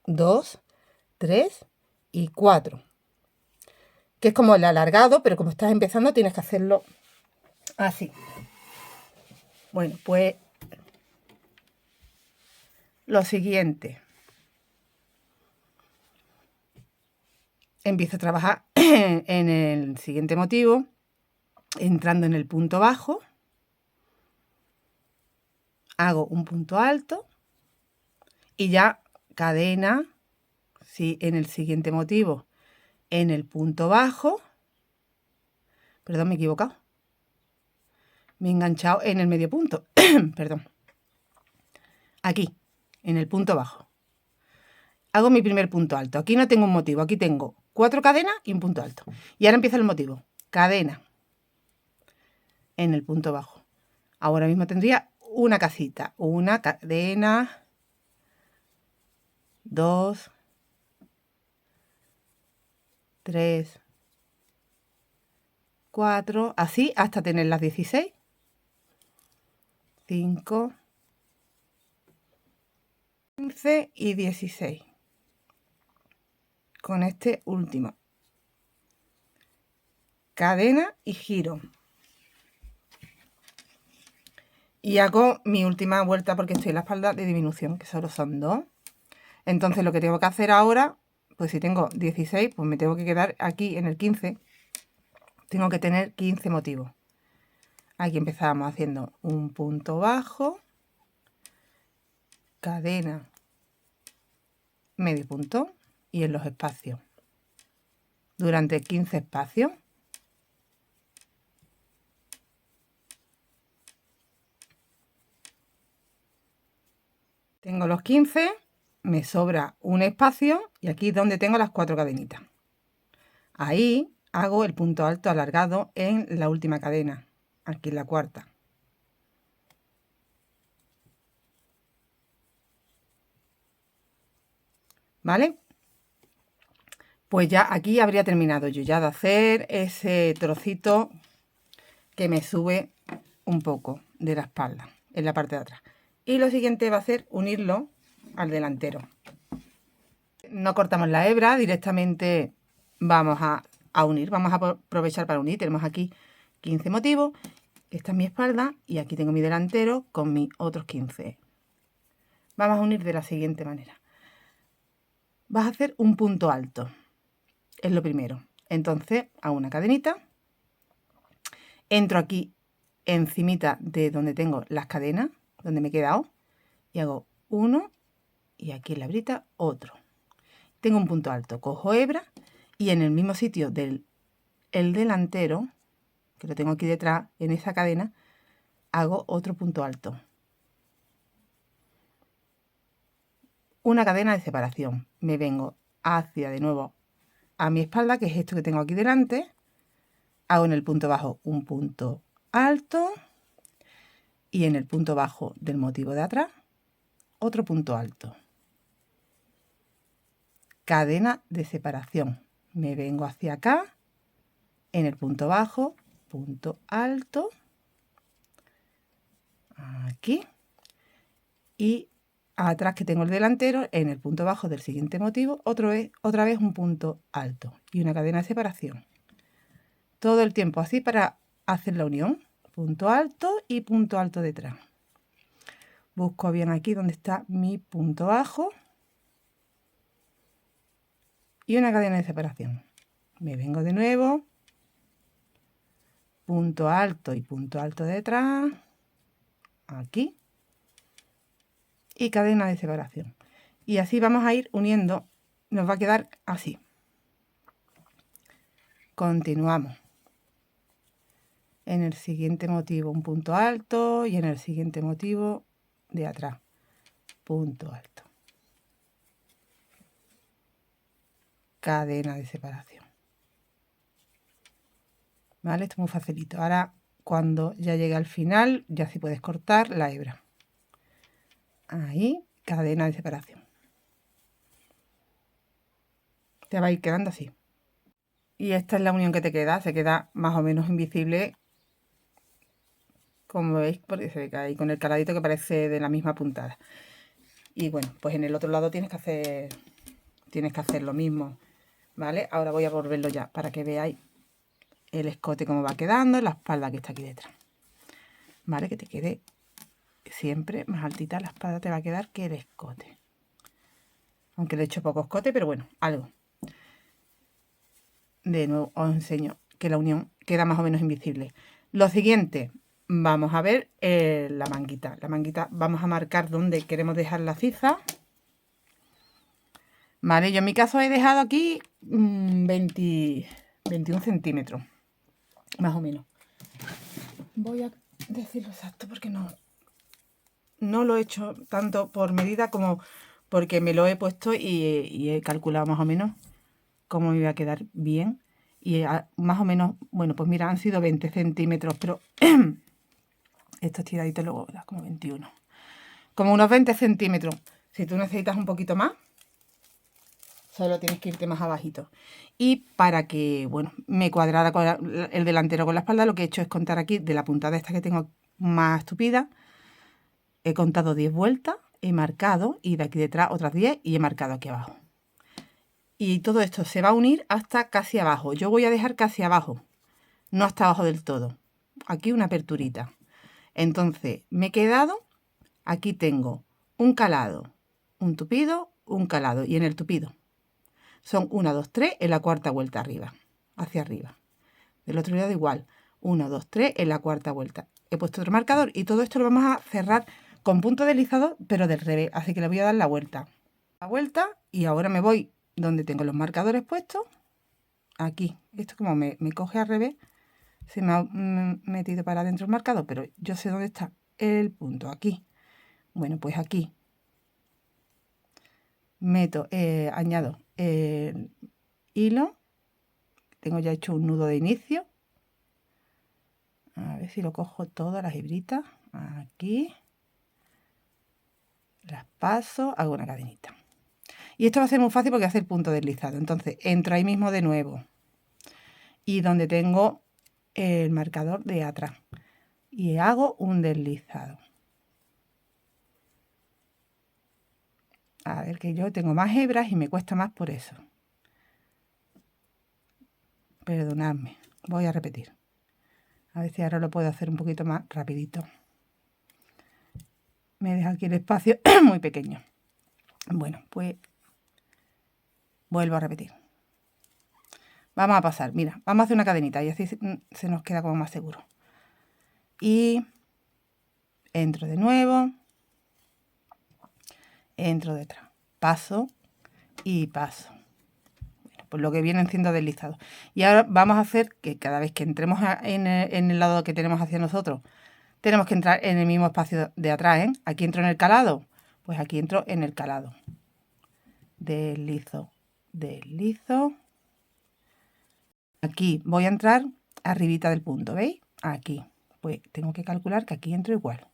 2, 3 y 4. Que es como el alargado, pero como estás empezando tienes que hacerlo así. Bueno, pues lo siguiente. Empiezo a trabajar en el siguiente motivo, entrando en el punto bajo. Hago un punto alto y ya cadena, sí, en el siguiente motivo, en el punto bajo, Perdón, me he equivocado. Me he enganchado en el medio punto. Perdón. Aquí, en el punto bajo. Hago mi primer punto alto. Aquí no tengo un motivo. Aquí tengo 4 cadenas y un punto alto. Y ahora empieza el motivo. Cadena. En el punto bajo. Ahora mismo tendría una casita. Una cadena. 2. 3. 4. Así hasta tener las 16. 5. 15 y 16. Con este último. Cadena y giro. Y hago mi última vuelta porque estoy en la espalda de disminución, que solo son 2. Entonces lo que tengo que hacer ahora, pues si tengo 16, pues me tengo que quedar aquí en el 15. Tengo que tener 15 motivos. Aquí empezamos haciendo un punto bajo, cadena, medio punto y en los espacios. Durante 15 espacios. Tengo los 15, me sobra un espacio y aquí es donde tengo las 4 cadenitas. Ahí hago el punto alto alargado en la última cadena, aquí en la cuarta. ¿Vale? Pues ya aquí habría terminado yo ya de hacer ese trocito que me sube un poco de la espalda, en la parte de atrás. Y lo siguiente va a ser unirlo al delantero. No cortamos la hebra, directamente vamos a unir, vamos a aprovechar para unir. Tenemos aquí 15 motivos, esta es mi espalda y aquí tengo mi delantero con mis otros 15. Vamos a unir de la siguiente manera. Vas a hacer un punto alto, es lo primero. Entonces hago una cadenita, entro aquí encimita de donde tengo las cadenas, donde me he quedado, y hago uno y aquí en la hebrita otro. Tengo un punto alto, cojo hebra y en el mismo sitio del delantero, que lo tengo aquí detrás, en esa cadena, hago otro punto alto. Una cadena de separación. Me vengo hacia de nuevo a mi espalda, que es esto que tengo aquí delante. Hago en el punto bajo un punto alto y en el punto bajo del motivo de atrás otro punto alto. Cadena de separación. Me vengo hacia acá, en el punto bajo, punto alto, aquí, y atrás que tengo el delantero, en el punto bajo del siguiente motivo, otra vez un punto alto y una cadena de separación. Todo el tiempo así para hacer la unión, punto alto y punto alto detrás. Busco bien aquí donde está mi punto bajo y una cadena de separación. Me vengo de nuevo, punto alto y punto alto detrás, aquí, y cadena de separación. Y así vamos a ir uniendo, nos va a quedar así. Continuamos. En el siguiente motivo un punto alto y en el siguiente motivo de atrás, punto alto. Cadena de separación. ¿Vale? Esto es muy facilito. Ahora, cuando ya llegue al final, ya sí puedes cortar la hebra. Ahí, cadena de separación. Te va a ir quedando así. Y esta es la unión que te queda. Se queda más o menos invisible, como veis, porque se ve ahí con el caladito que parece de la misma puntada. Y bueno, pues en el otro lado tienes que hacer lo mismo, ¿vale? Ahora voy a volverlo ya para que veáis el escote cómo va quedando, la espalda que está aquí detrás, ¿vale? Que te quede siempre más altita la espalda, te va a quedar que el escote. Aunque le he hecho poco escote, pero bueno, algo. De nuevo os enseño que la unión queda más o menos invisible. Lo siguiente, vamos a ver la manguita. La manguita vamos a marcar donde queremos dejar la ciza. Vale, yo en mi caso he dejado aquí 21 centímetros. más o menos. Voy a decirlo exacto porque no lo he hecho tanto por medida como porque me lo he puesto y he calculado más o menos cómo me iba a quedar bien. Y más o menos, bueno, pues mira, han sido 20 centímetros, pero estos tiraditos luego da como 21. Como unos 20 centímetros. Si tú necesitas un poquito más, solo tienes que irte más abajito. Y para que, bueno, me cuadrara con el delantero con la espalda, lo que he hecho es contar aquí de la puntada esta que tengo más tupida. He contado 10 vueltas, he marcado, y de aquí detrás otras 10 y he marcado aquí abajo. Y todo esto se va a unir hasta casi abajo. Yo voy a dejar casi abajo, no hasta abajo del todo. Aquí una aperturita. Entonces, me he quedado, aquí tengo un calado, un tupido, un calado. Y en el tupido son 1, 2, 3 en la cuarta vuelta arriba, hacia arriba. Del otro lado igual, 1, 2, 3 en la cuarta vuelta. He puesto otro marcador y todo esto lo vamos a cerrar con punto deslizado, pero del revés. Así que le voy a dar la vuelta. La vuelta y ahora me voy donde tengo los marcadores puestos. Aquí. Esto como me coge al revés. Se me ha metido para adentro el marcador, pero yo sé dónde está el punto. Aquí. Bueno, pues aquí meto, añado el hilo. Tengo ya hecho un nudo de inicio. A ver si lo cojo todas las hebritas. Aquí. Las paso, hago una cadenita. Y esto va a ser muy fácil porque hace el punto deslizado. Entonces entro ahí mismo de nuevo. Y donde tengo el marcador de atrás. Y hago un deslizado. A ver, que yo tengo más hebras y me cuesta más por eso. Perdonadme, voy a repetir. A ver si ahora lo puedo hacer un poquito más rapidito. Me deja aquí el espacio muy pequeño. Bueno, pues vuelvo a repetir. Vamos a pasar, mira, vamos a hacer una cadenita y así se nos queda como más seguro. Y entro de nuevo. Entro detrás. Paso y paso. Pues lo que vienen siendo deslizados. Y ahora vamos a hacer que cada vez que entremos en el lado que tenemos hacia nosotros, tenemos que entrar en el mismo espacio de atrás, ¿eh? Aquí entro en el calado, pues aquí entro en el calado. Deslizo, deslizo. Aquí voy a entrar arribita del punto, ¿veis? Aquí. Pues tengo que calcular que aquí entro igual.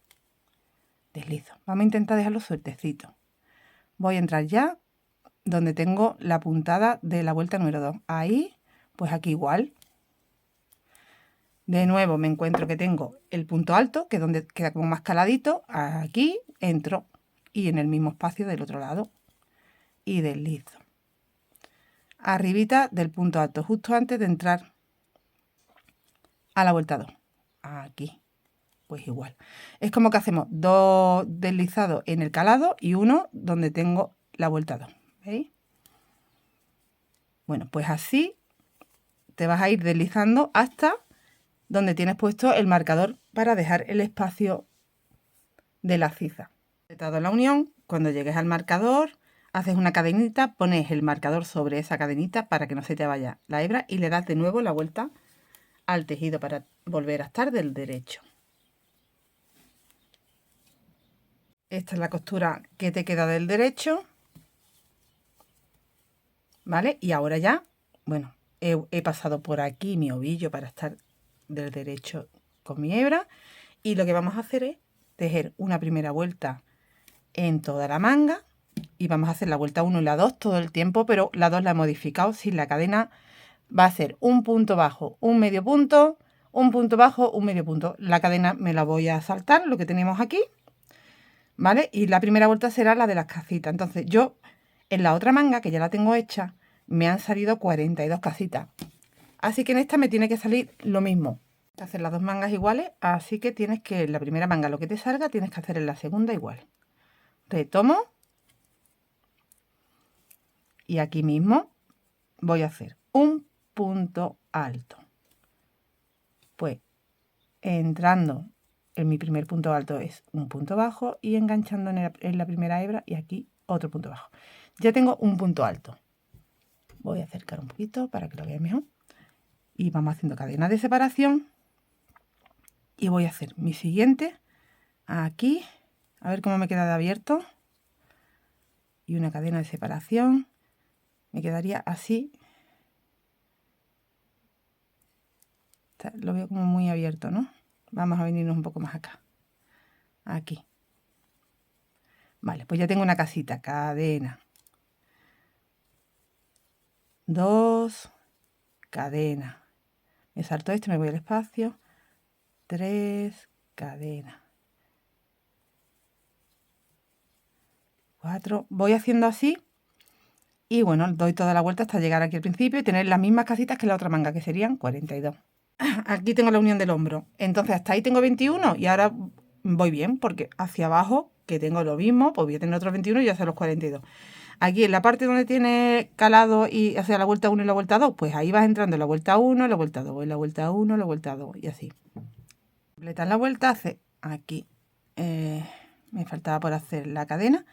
Deslizo. Vamos a intentar dejarlo sueltecito. Voy a entrar ya donde tengo la puntada de la vuelta número 2. Ahí, pues aquí igual. De nuevo me encuentro que tengo el punto alto, que es donde queda como más caladito. Aquí entro y en el mismo espacio del otro lado. Y deslizo. Arribita del punto alto, justo antes de entrar a la vuelta 2. Aquí. Pues igual. Es como que hacemos 2 deslizados en el calado y uno donde tengo la vuelta 2. ¿Veis? Bueno, pues así te vas a ir deslizando hasta donde tienes puesto el marcador para dejar el espacio de la ciza. Apretado la unión, cuando llegues al marcador, haces una cadenita, pones el marcador sobre esa cadenita para que no se te vaya la hebra y le das de nuevo la vuelta al tejido para volver a estar del derecho. Esta es la costura que te queda del derecho, ¿vale? Y ahora ya, bueno, he pasado por aquí mi ovillo para estar del derecho con mi hebra y lo que vamos a hacer es tejer una primera vuelta en toda la manga y vamos a hacer la vuelta 1 y la 2 todo el tiempo, pero la 2 la he modificado sin la cadena. Va a ser un punto bajo, un medio punto, un punto bajo, un medio punto. La cadena me la voy a saltar, lo que tenemos aquí, ¿vale? Y la primera vuelta será la de las casitas. Entonces yo en la otra manga, que ya la tengo hecha, me han salido 42 casitas. Así que en esta me tiene que salir lo mismo. Hacer las dos mangas iguales, así que tienes que en la primera manga lo que te salga, tienes que hacer en la segunda igual. Retomo. Y aquí mismo voy a hacer un punto alto. Pues entrando en mi primer punto alto es un punto bajo y enganchando en la primera hebra y aquí otro punto bajo. Ya tengo un punto alto. Voy a acercar un poquito para que lo veáis mejor. Y vamos haciendo cadena de separación. Y voy a hacer mi siguiente aquí. A ver cómo me queda de abierto. Y una cadena de separación. Me quedaría así. Lo veo como muy abierto, ¿no? Vamos a venirnos un poco más acá. Aquí. Vale, pues ya tengo una casita. Cadena. 2. Cadena. Me salto esto, me voy al espacio. 3. Cadena. 4. Voy haciendo así. Y bueno, doy toda la vuelta hasta llegar aquí al principio y tener las mismas casitas que la otra manga, que serían 42. Aquí tengo la unión del hombro. Entonces hasta ahí tengo 21 y ahora voy bien porque hacia abajo, que tengo lo mismo, pues voy a tener otros 21 y ya hacer los 42. Aquí en la parte donde tiene calado y hacia la vuelta 1 y la vuelta 2, pues ahí vas entrando en la vuelta 1, la vuelta 2, en la vuelta 1, la vuelta 2 y así. Completar la vuelta, hace aquí, me faltaba por hacer la cadena,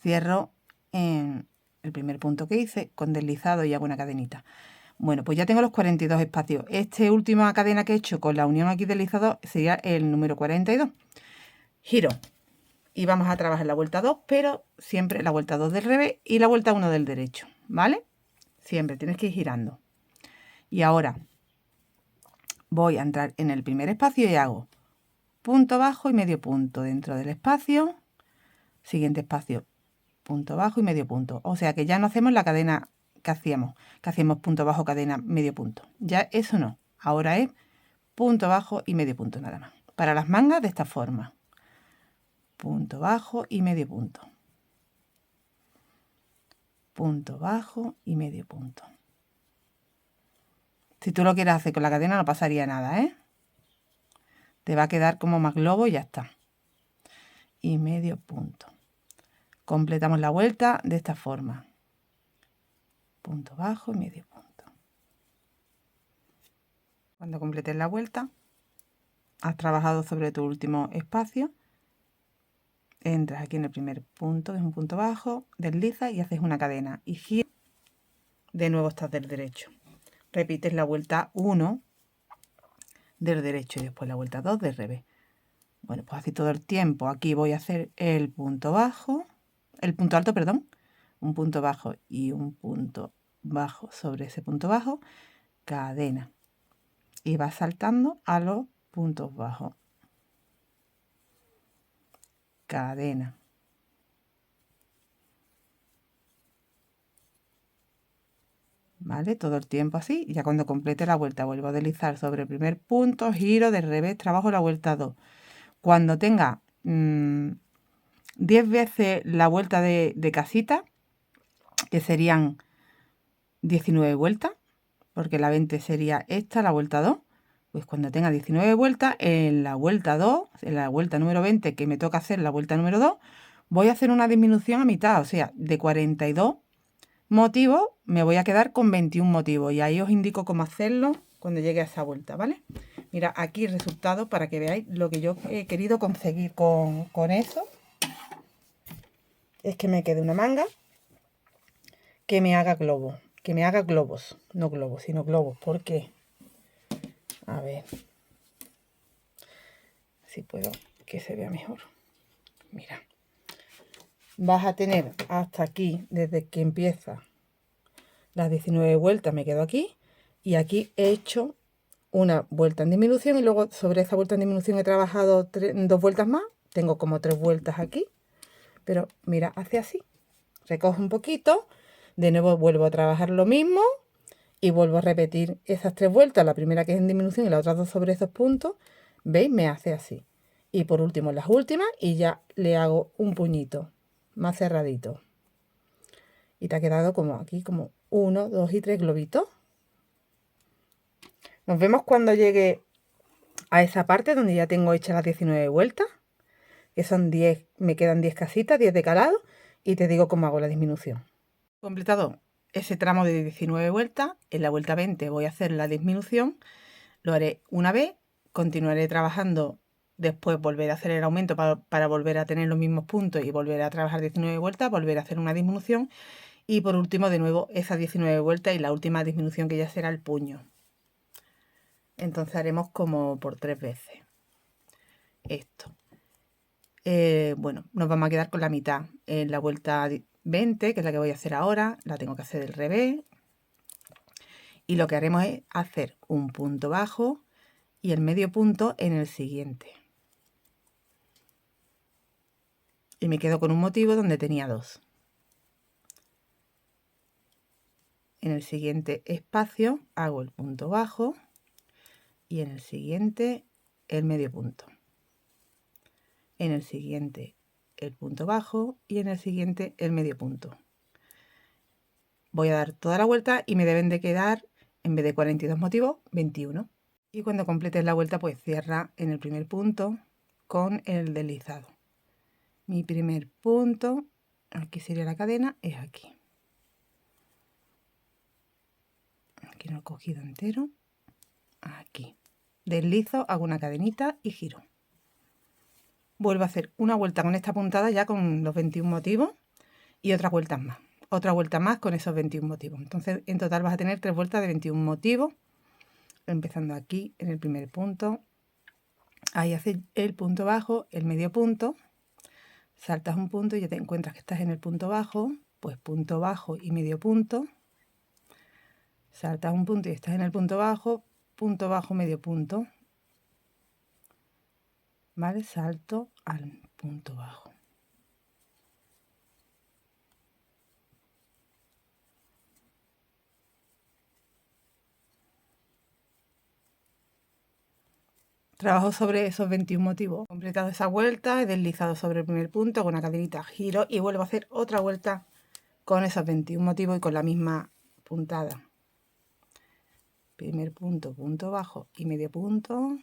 cierro en el primer punto que hice con deslizado y hago una cadenita. Bueno, pues ya tengo los 42 espacios. Esta última cadena que he hecho con la unión aquí deslizado sería el número 42. Giro. Y vamos a trabajar la vuelta 2, pero siempre la vuelta 2 del revés y la vuelta 1 del derecho, ¿vale? Siempre tienes que ir girando. Y ahora voy a entrar en el primer espacio y hago punto bajo y medio punto dentro del espacio. Siguiente espacio, punto bajo y medio punto. O sea que ya no hacemos la cadena que hacíamos punto bajo, cadena, medio punto. Ya eso no. Ahora es punto bajo y medio punto nada más. Para las mangas de esta forma. Punto bajo y medio punto. Punto bajo y medio punto. Si tú lo quieres hacer con la cadena no pasaría nada, ¿eh? Te va a quedar como más globo y ya está. Y medio punto. Completamos la vuelta de esta forma. Punto bajo y medio punto. Cuando completes la vuelta, has trabajado sobre tu último espacio. Entras aquí en el primer punto, que es un punto bajo, deslizas y haces una cadena. Y giras. De nuevo estás del derecho. Repites la vuelta 1 del derecho y después la vuelta 2 del revés. Bueno, pues así todo el tiempo. Aquí voy a hacer el punto bajo, el punto alto, perdón. Un punto bajo y un punto bajo sobre ese punto bajo. Cadena. Y vas saltando a los puntos bajos. Cadena. ¿Vale? Todo el tiempo así. Y ya cuando complete la vuelta vuelvo a deslizar sobre el primer punto, giro de revés, trabajo la vuelta 2. Cuando tenga 10 veces la vuelta de casita, que serían 19 vueltas, porque la 20 sería esta, la vuelta 2, pues cuando tenga 19 vueltas, en la vuelta 2, en la vuelta número 20, que me toca hacer la vuelta número 2, voy a hacer una disminución a mitad, o sea, de 42 motivos me voy a quedar con 21 motivos y ahí os indico cómo hacerlo cuando llegue a esa vuelta, ¿vale? Mira, aquí el resultado para que veáis lo que yo he querido conseguir con eso. Es que me quede una manga que me haga globo, que me haga globos, no globos, sino globos. ¿Por qué? A ver si puedo que se vea mejor. Mira, vas a tener hasta aquí, desde que empieza las 19 vueltas, me quedo aquí y aquí he hecho una vuelta en disminución y luego sobre esa vuelta en disminución he trabajado 2 vueltas más. Tengo como 3 vueltas aquí, pero mira, hace así. Recojo un poquito, de nuevo vuelvo a trabajar lo mismo y vuelvo a repetir esas 3 vueltas, la primera que es en disminución y las otras 2 sobre esos puntos. ¿Veis? Me hace así. Y por último las últimas y ya le hago un puñito más cerradito. Y te ha quedado como aquí, como 1, 2 y 3 globitos. Nos vemos cuando llegue a esa parte donde ya tengo hechas las 19 vueltas, que son 10, me quedan 10 casitas, 10 de calado, y te digo cómo hago la disminución. Completado ese tramo de 19 vueltas, en la vuelta 20 voy a hacer la disminución, lo haré una vez, continuaré trabajando, después volver a hacer el aumento para volver a tener los mismos puntos y volver a trabajar 19 vueltas, volver a hacer una disminución, y por último de nuevo esas 19 vueltas y la última disminución que ya será el puño. Entonces haremos como por 3 veces esto. Bueno, nos vamos a quedar con la mitad. En la vuelta 20, que es la que voy a hacer ahora, la tengo que hacer del revés. Y lo que haremos es hacer un punto bajo y el medio punto en el siguiente. Y me quedo con un motivo donde tenía 2. En el siguiente espacio hago el punto bajo y en el siguiente el medio punto. En el siguiente el punto bajo y en el siguiente el medio punto. Voy a dar toda la vuelta y me deben de quedar, en vez de 42 motivos, 21. Y cuando completes la vuelta, pues cierra en el primer punto con el deslizado. Mi primer punto, aquí sería la cadena, es aquí. Aquí no he cogido entero. Aquí. Deslizo, hago una cadenita y giro. Vuelvo a hacer una vuelta con esta puntada ya con los 21 motivos y otra vuelta más. Otra vuelta más con esos 21 motivos. Entonces, en total vas a tener 3 vueltas de 21 motivos. Empezando aquí en el primer punto. Ahí haces el punto bajo, el medio punto. Saltas un punto y ya te encuentras que estás en el punto bajo. Pues punto bajo y medio punto. Saltas un punto y estás en el punto bajo, medio punto. ¿Vale? Salto al punto bajo. Trabajo sobre esos 21 motivos. Completado esa vuelta, he deslizado sobre el primer punto con una cadenita, giro y vuelvo a hacer otra vuelta con esos 21 motivos y con la misma puntada. Primer punto, punto bajo y medio punto.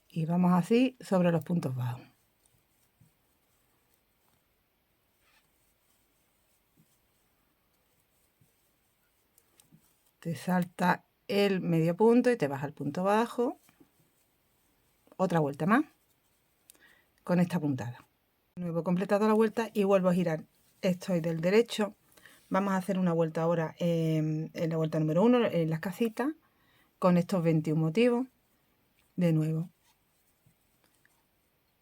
Y vamos así sobre los puntos bajos. Te salta el medio punto y te vas al punto bajo. Otra vuelta más con esta puntada. De nuevo completado la vuelta y vuelvo a girar. Estoy del derecho. Vamos a hacer una vuelta ahora en la vuelta número 1, en las casitas, con estos 21 motivos. De nuevo,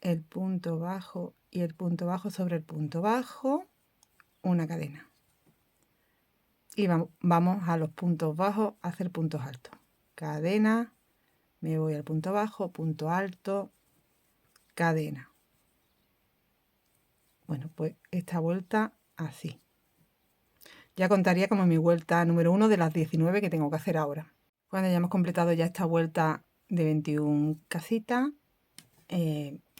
el punto bajo y el punto bajo sobre el punto bajo, una cadena. Y vamos a los puntos bajos a hacer puntos altos. Cadena, me voy al punto bajo, punto alto, cadena. Bueno, pues esta vuelta así. Ya contaría como mi vuelta número 1 de las 19 que tengo que hacer ahora. Cuando hayamos completado ya esta vuelta de 21 casitas,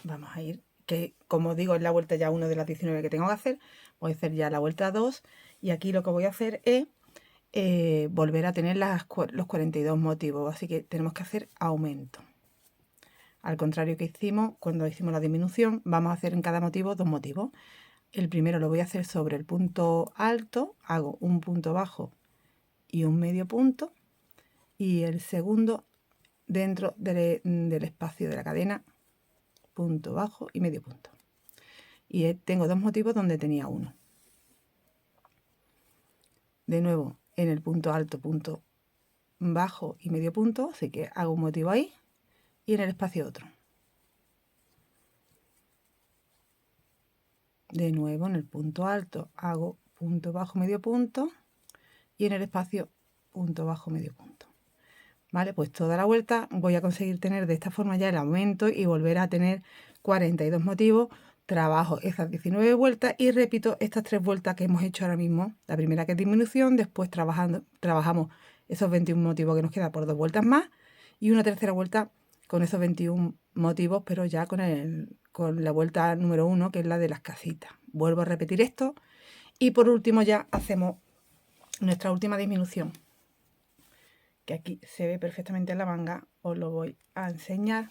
vamos a ir, que como digo es la vuelta ya 1 de las 19 que tengo que hacer, voy a hacer ya la vuelta 2 y aquí lo que voy a hacer es volver a tener los 42 motivos, así que tenemos que hacer aumento. Al contrario que hicimos cuando hicimos la disminución, vamos a hacer en cada motivo 2 motivos. El primero lo voy a hacer sobre el punto alto, hago un punto bajo y un medio punto, y el segundo dentro del espacio de la cadena, punto bajo y medio punto. Y tengo 2 motivos donde tenía uno. De nuevo en el punto alto, punto bajo y medio punto, así que hago un motivo ahí y en el espacio otro. De nuevo en el punto alto hago punto bajo, medio punto y en el espacio punto bajo, medio punto. Vale, pues toda la vuelta voy a conseguir tener de esta forma ya el aumento y volver a tener 42 motivos. Trabajo esas 19 vueltas y repito estas 3 vueltas que hemos hecho ahora mismo. La primera que es disminución, después trabajamos esos 21 motivos que nos queda por 2 vueltas más y una tercera vuelta con esos 21 motivos, pero ya con la vuelta número 1, que es la de las casitas. Vuelvo a repetir esto y por último ya hacemos nuestra última disminución, que aquí se ve perfectamente en la manga, os lo voy a enseñar.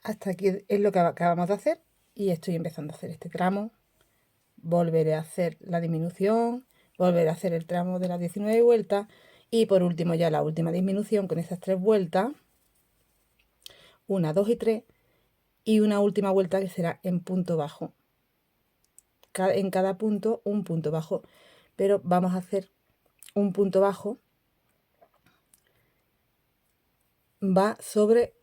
Hasta aquí es lo que acabamos de hacer y estoy empezando a hacer este tramo. Volveré a hacer la disminución, volveré a hacer el tramo de las 19 vueltas y por último ya la última disminución con esas 3 vueltas, 1, 2 y 3, y una última vuelta que será en punto bajo. En cada punto un punto bajo, pero vamos a hacer un punto bajo va sobre,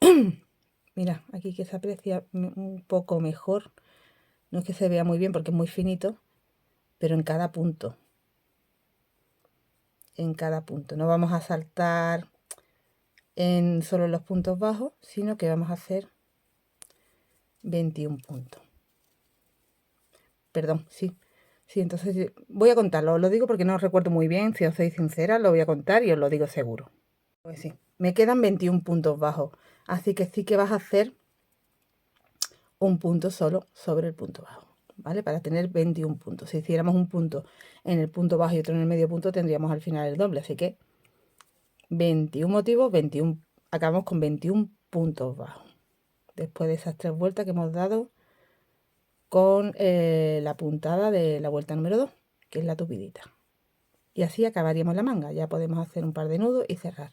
mira, aquí que se aprecia un poco mejor, no es que se vea muy bien porque es muy finito, pero en cada punto, no vamos a saltar en solo los puntos bajos, sino que vamos a hacer 21 puntos. Perdón, sí. Sí, entonces voy a contarlo, os lo digo porque no os recuerdo muy bien, si os soy sincera, lo voy a contar y os lo digo seguro. Pues sí, me quedan 21 puntos bajos, así que sí que vas a hacer un punto solo sobre el punto bajo, ¿vale? Para tener 21 puntos. Si hiciéramos un punto en el punto bajo y otro en el medio punto, tendríamos al final el doble, así que 21 motivos, 21, acabamos con 21 puntos bajos. Después de esas 3 vueltas que hemos dado con la puntada de la vuelta número 2, que es la tupidita. Y así acabaríamos la manga. Ya podemos hacer un par de nudos y cerrar.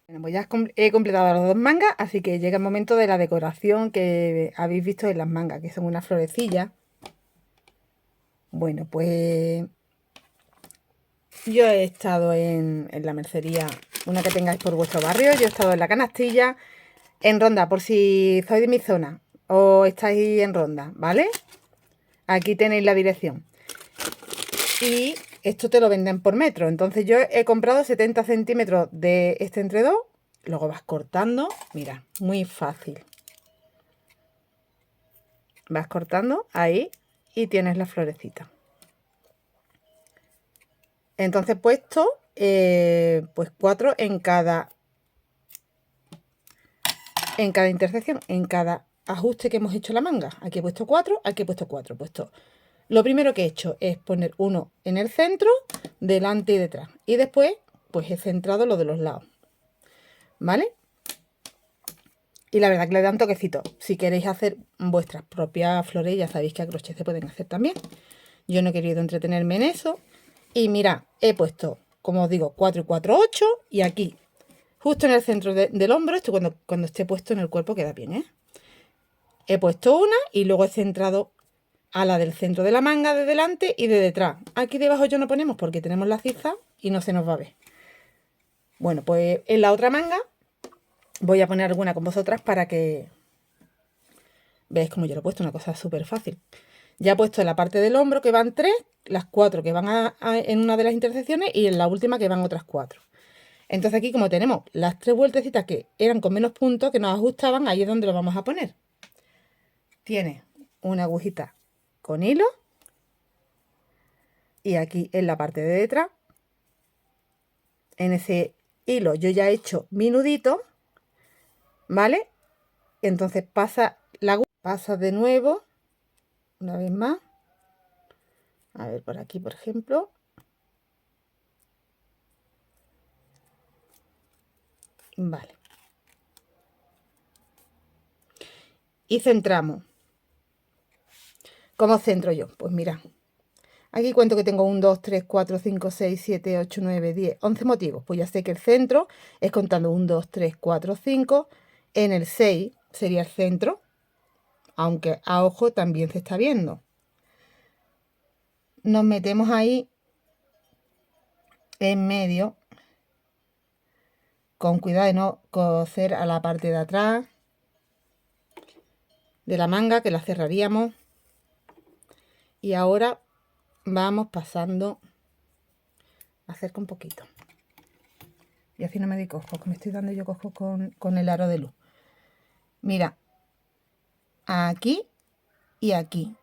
Bueno, pues ya he completado las 2 mangas, así que llega el momento de la decoración que habéis visto en las mangas, que son unas florecillas. Bueno, pues yo he estado en la mercería, una que tengáis por vuestro barrio. Yo he estado en la Canastilla, en Ronda, por si sois de mi zona o estáis en Ronda, ¿vale? Aquí tenéis la dirección. Y esto te lo venden por metro. Entonces yo he comprado 70 centímetros de este entre dos. Luego vas cortando. Mira, muy fácil. Vas cortando ahí y tienes la florecita. Entonces he puesto pues 4 en cada intersección, en cada ajuste que hemos hecho en la manga. Aquí he puesto 4, aquí he puesto 4. He puesto. Lo primero que he hecho es poner uno en el centro, delante y detrás. Y después, pues he centrado lo de los lados. ¿Vale? Y la verdad que le da un toquecito. Si queréis hacer vuestras propias flores, ya sabéis que a crochet se pueden hacer también. Yo no he querido entretenerme en eso. Y mirad, he puesto, como os digo, 4 y 4, 8. Y aquí, justo en el centro del hombro, esto cuando esté puesto en el cuerpo queda bien, ¿eh? He puesto una y luego he centrado a la del centro de la manga, de delante y de detrás. Aquí debajo ya no ponemos porque tenemos la ciza y no se nos va a ver. Bueno, pues en la otra manga voy a poner alguna con vosotras para que veáis como yo lo he puesto, una cosa súper fácil. Ya he puesto en la parte del hombro que van 3, las 4 que van en una de las intersecciones y en la última que van otras 4. Entonces aquí como tenemos las 3 vueltecitas que eran con menos puntos, que nos ajustaban, ahí es donde lo vamos a poner. Tiene una agujita con hilo y aquí en la parte de detrás, en ese hilo yo ya he hecho mi nudito, ¿vale? Entonces pasa la aguja, pasa de nuevo, una vez más, a ver por aquí por ejemplo, vale, y centramos. ¿Cómo centro yo? Pues mira, aquí cuento que tengo 1, 2, 3, 4, 5, 6, 7, 8, 9, 10, 11 motivos. Pues ya sé que el centro es contando 1, 2, 3, 4, 5. En el 6 sería el centro, aunque a ojo también se está viendo. Nos metemos ahí en medio, con cuidado de no coser a la parte de atrás de la manga, que la cerraríamos. Y ahora vamos pasando, acerca un poquito. Y así no me doy coscos, que me estoy dando yo coscos con el aro de luz. Mira, aquí y aquí.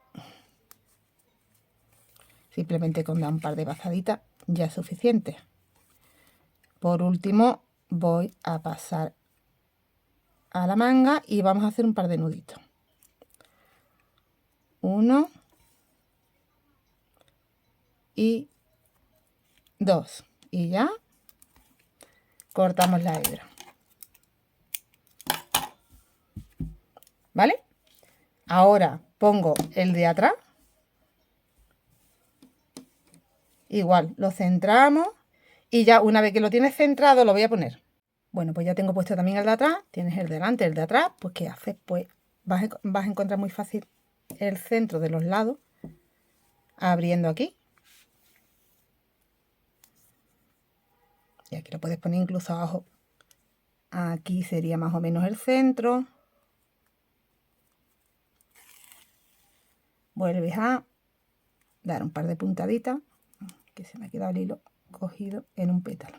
Simplemente con dar un par de pasaditas ya es suficiente. Por último, voy a pasar a la manga y vamos a hacer un par de nuditos. 1 y 2. Y ya cortamos la hebra. ¿Vale? Ahora pongo el de atrás. Igual, lo centramos y ya una vez que lo tienes centrado lo voy a poner. Bueno, pues ya tengo puesto también el de atrás. Tienes el de delante, el de atrás. Pues ¿qué haces? Pues vas a encontrar muy fácil el centro de los lados abriendo aquí. Y aquí lo puedes poner incluso abajo Aquí sería más o menos el centro. Vuelves a dar un par de puntaditas, que se me ha quedado el hilo cogido en un pétalo.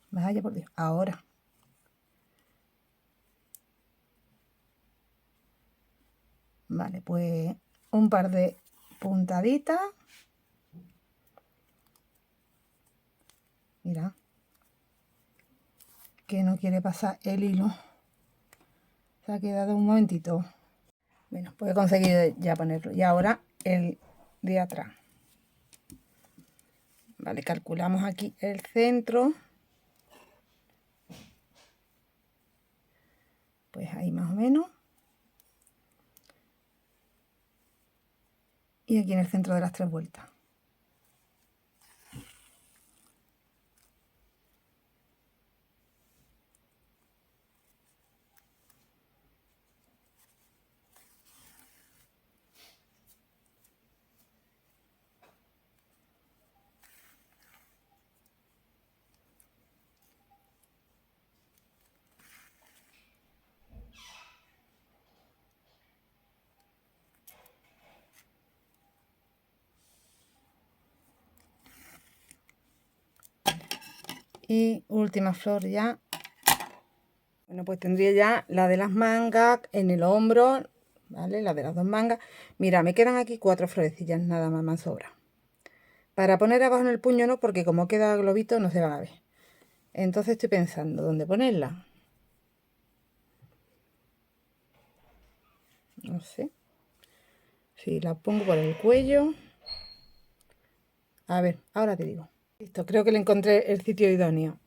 Vaya por Dios. Ahora. Vale, pues un par de puntaditas. Mira. Que no quiere pasar el hilo. Se ha quedado un momentito. Bueno, pues he conseguido ya ponerlo. Y ahora el de atrás. Vale, calculamos aquí el centro. Pues ahí más o menos. Y aquí en el centro de las 3 vueltas. Y última flor ya. Bueno, pues tendría ya la de las mangas en el hombro, ¿vale? La de las 2 mangas. Mira, me quedan aquí 4 florecillas, nada más me sobra. Para poner abajo en el puño no, porque como queda globito no se van a ver. Entonces estoy pensando dónde ponerla. No sé. Si la pongo por el cuello. A ver, ahora te digo. Listo, creo que le encontré el sitio idóneo.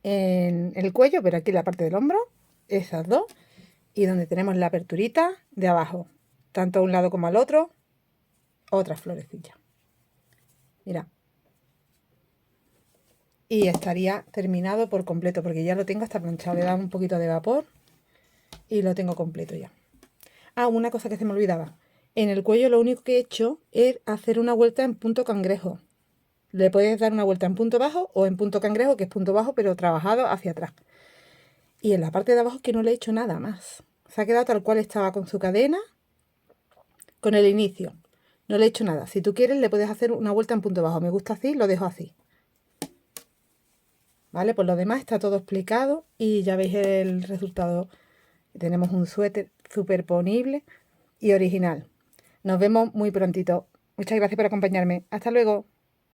En el cuello, pero aquí en la parte del hombro, esas 2. Y donde tenemos la aperturita de abajo, tanto a un lado como al otro, otra florecilla. Mira. Y estaría terminado por completo, porque ya lo tengo hasta planchado. Le he dado un poquito de vapor y lo tengo completo ya. Ah, una cosa que se me olvidaba. En el cuello lo único que he hecho es hacer una vuelta en punto cangrejo. Le puedes dar una vuelta en punto bajo o en punto cangrejo, que es punto bajo, pero trabajado hacia atrás. Y en la parte de abajo es que no le he hecho nada más. Se ha quedado tal cual estaba con su cadena, con el inicio. No le he hecho nada. Si tú quieres le puedes hacer una vuelta en punto bajo. Me gusta así, lo dejo así. ¿Vale? Por lo demás está todo explicado y ya veis el resultado. Tenemos un suéter superponible y original. Nos vemos muy prontito. Muchas gracias por acompañarme. Hasta luego.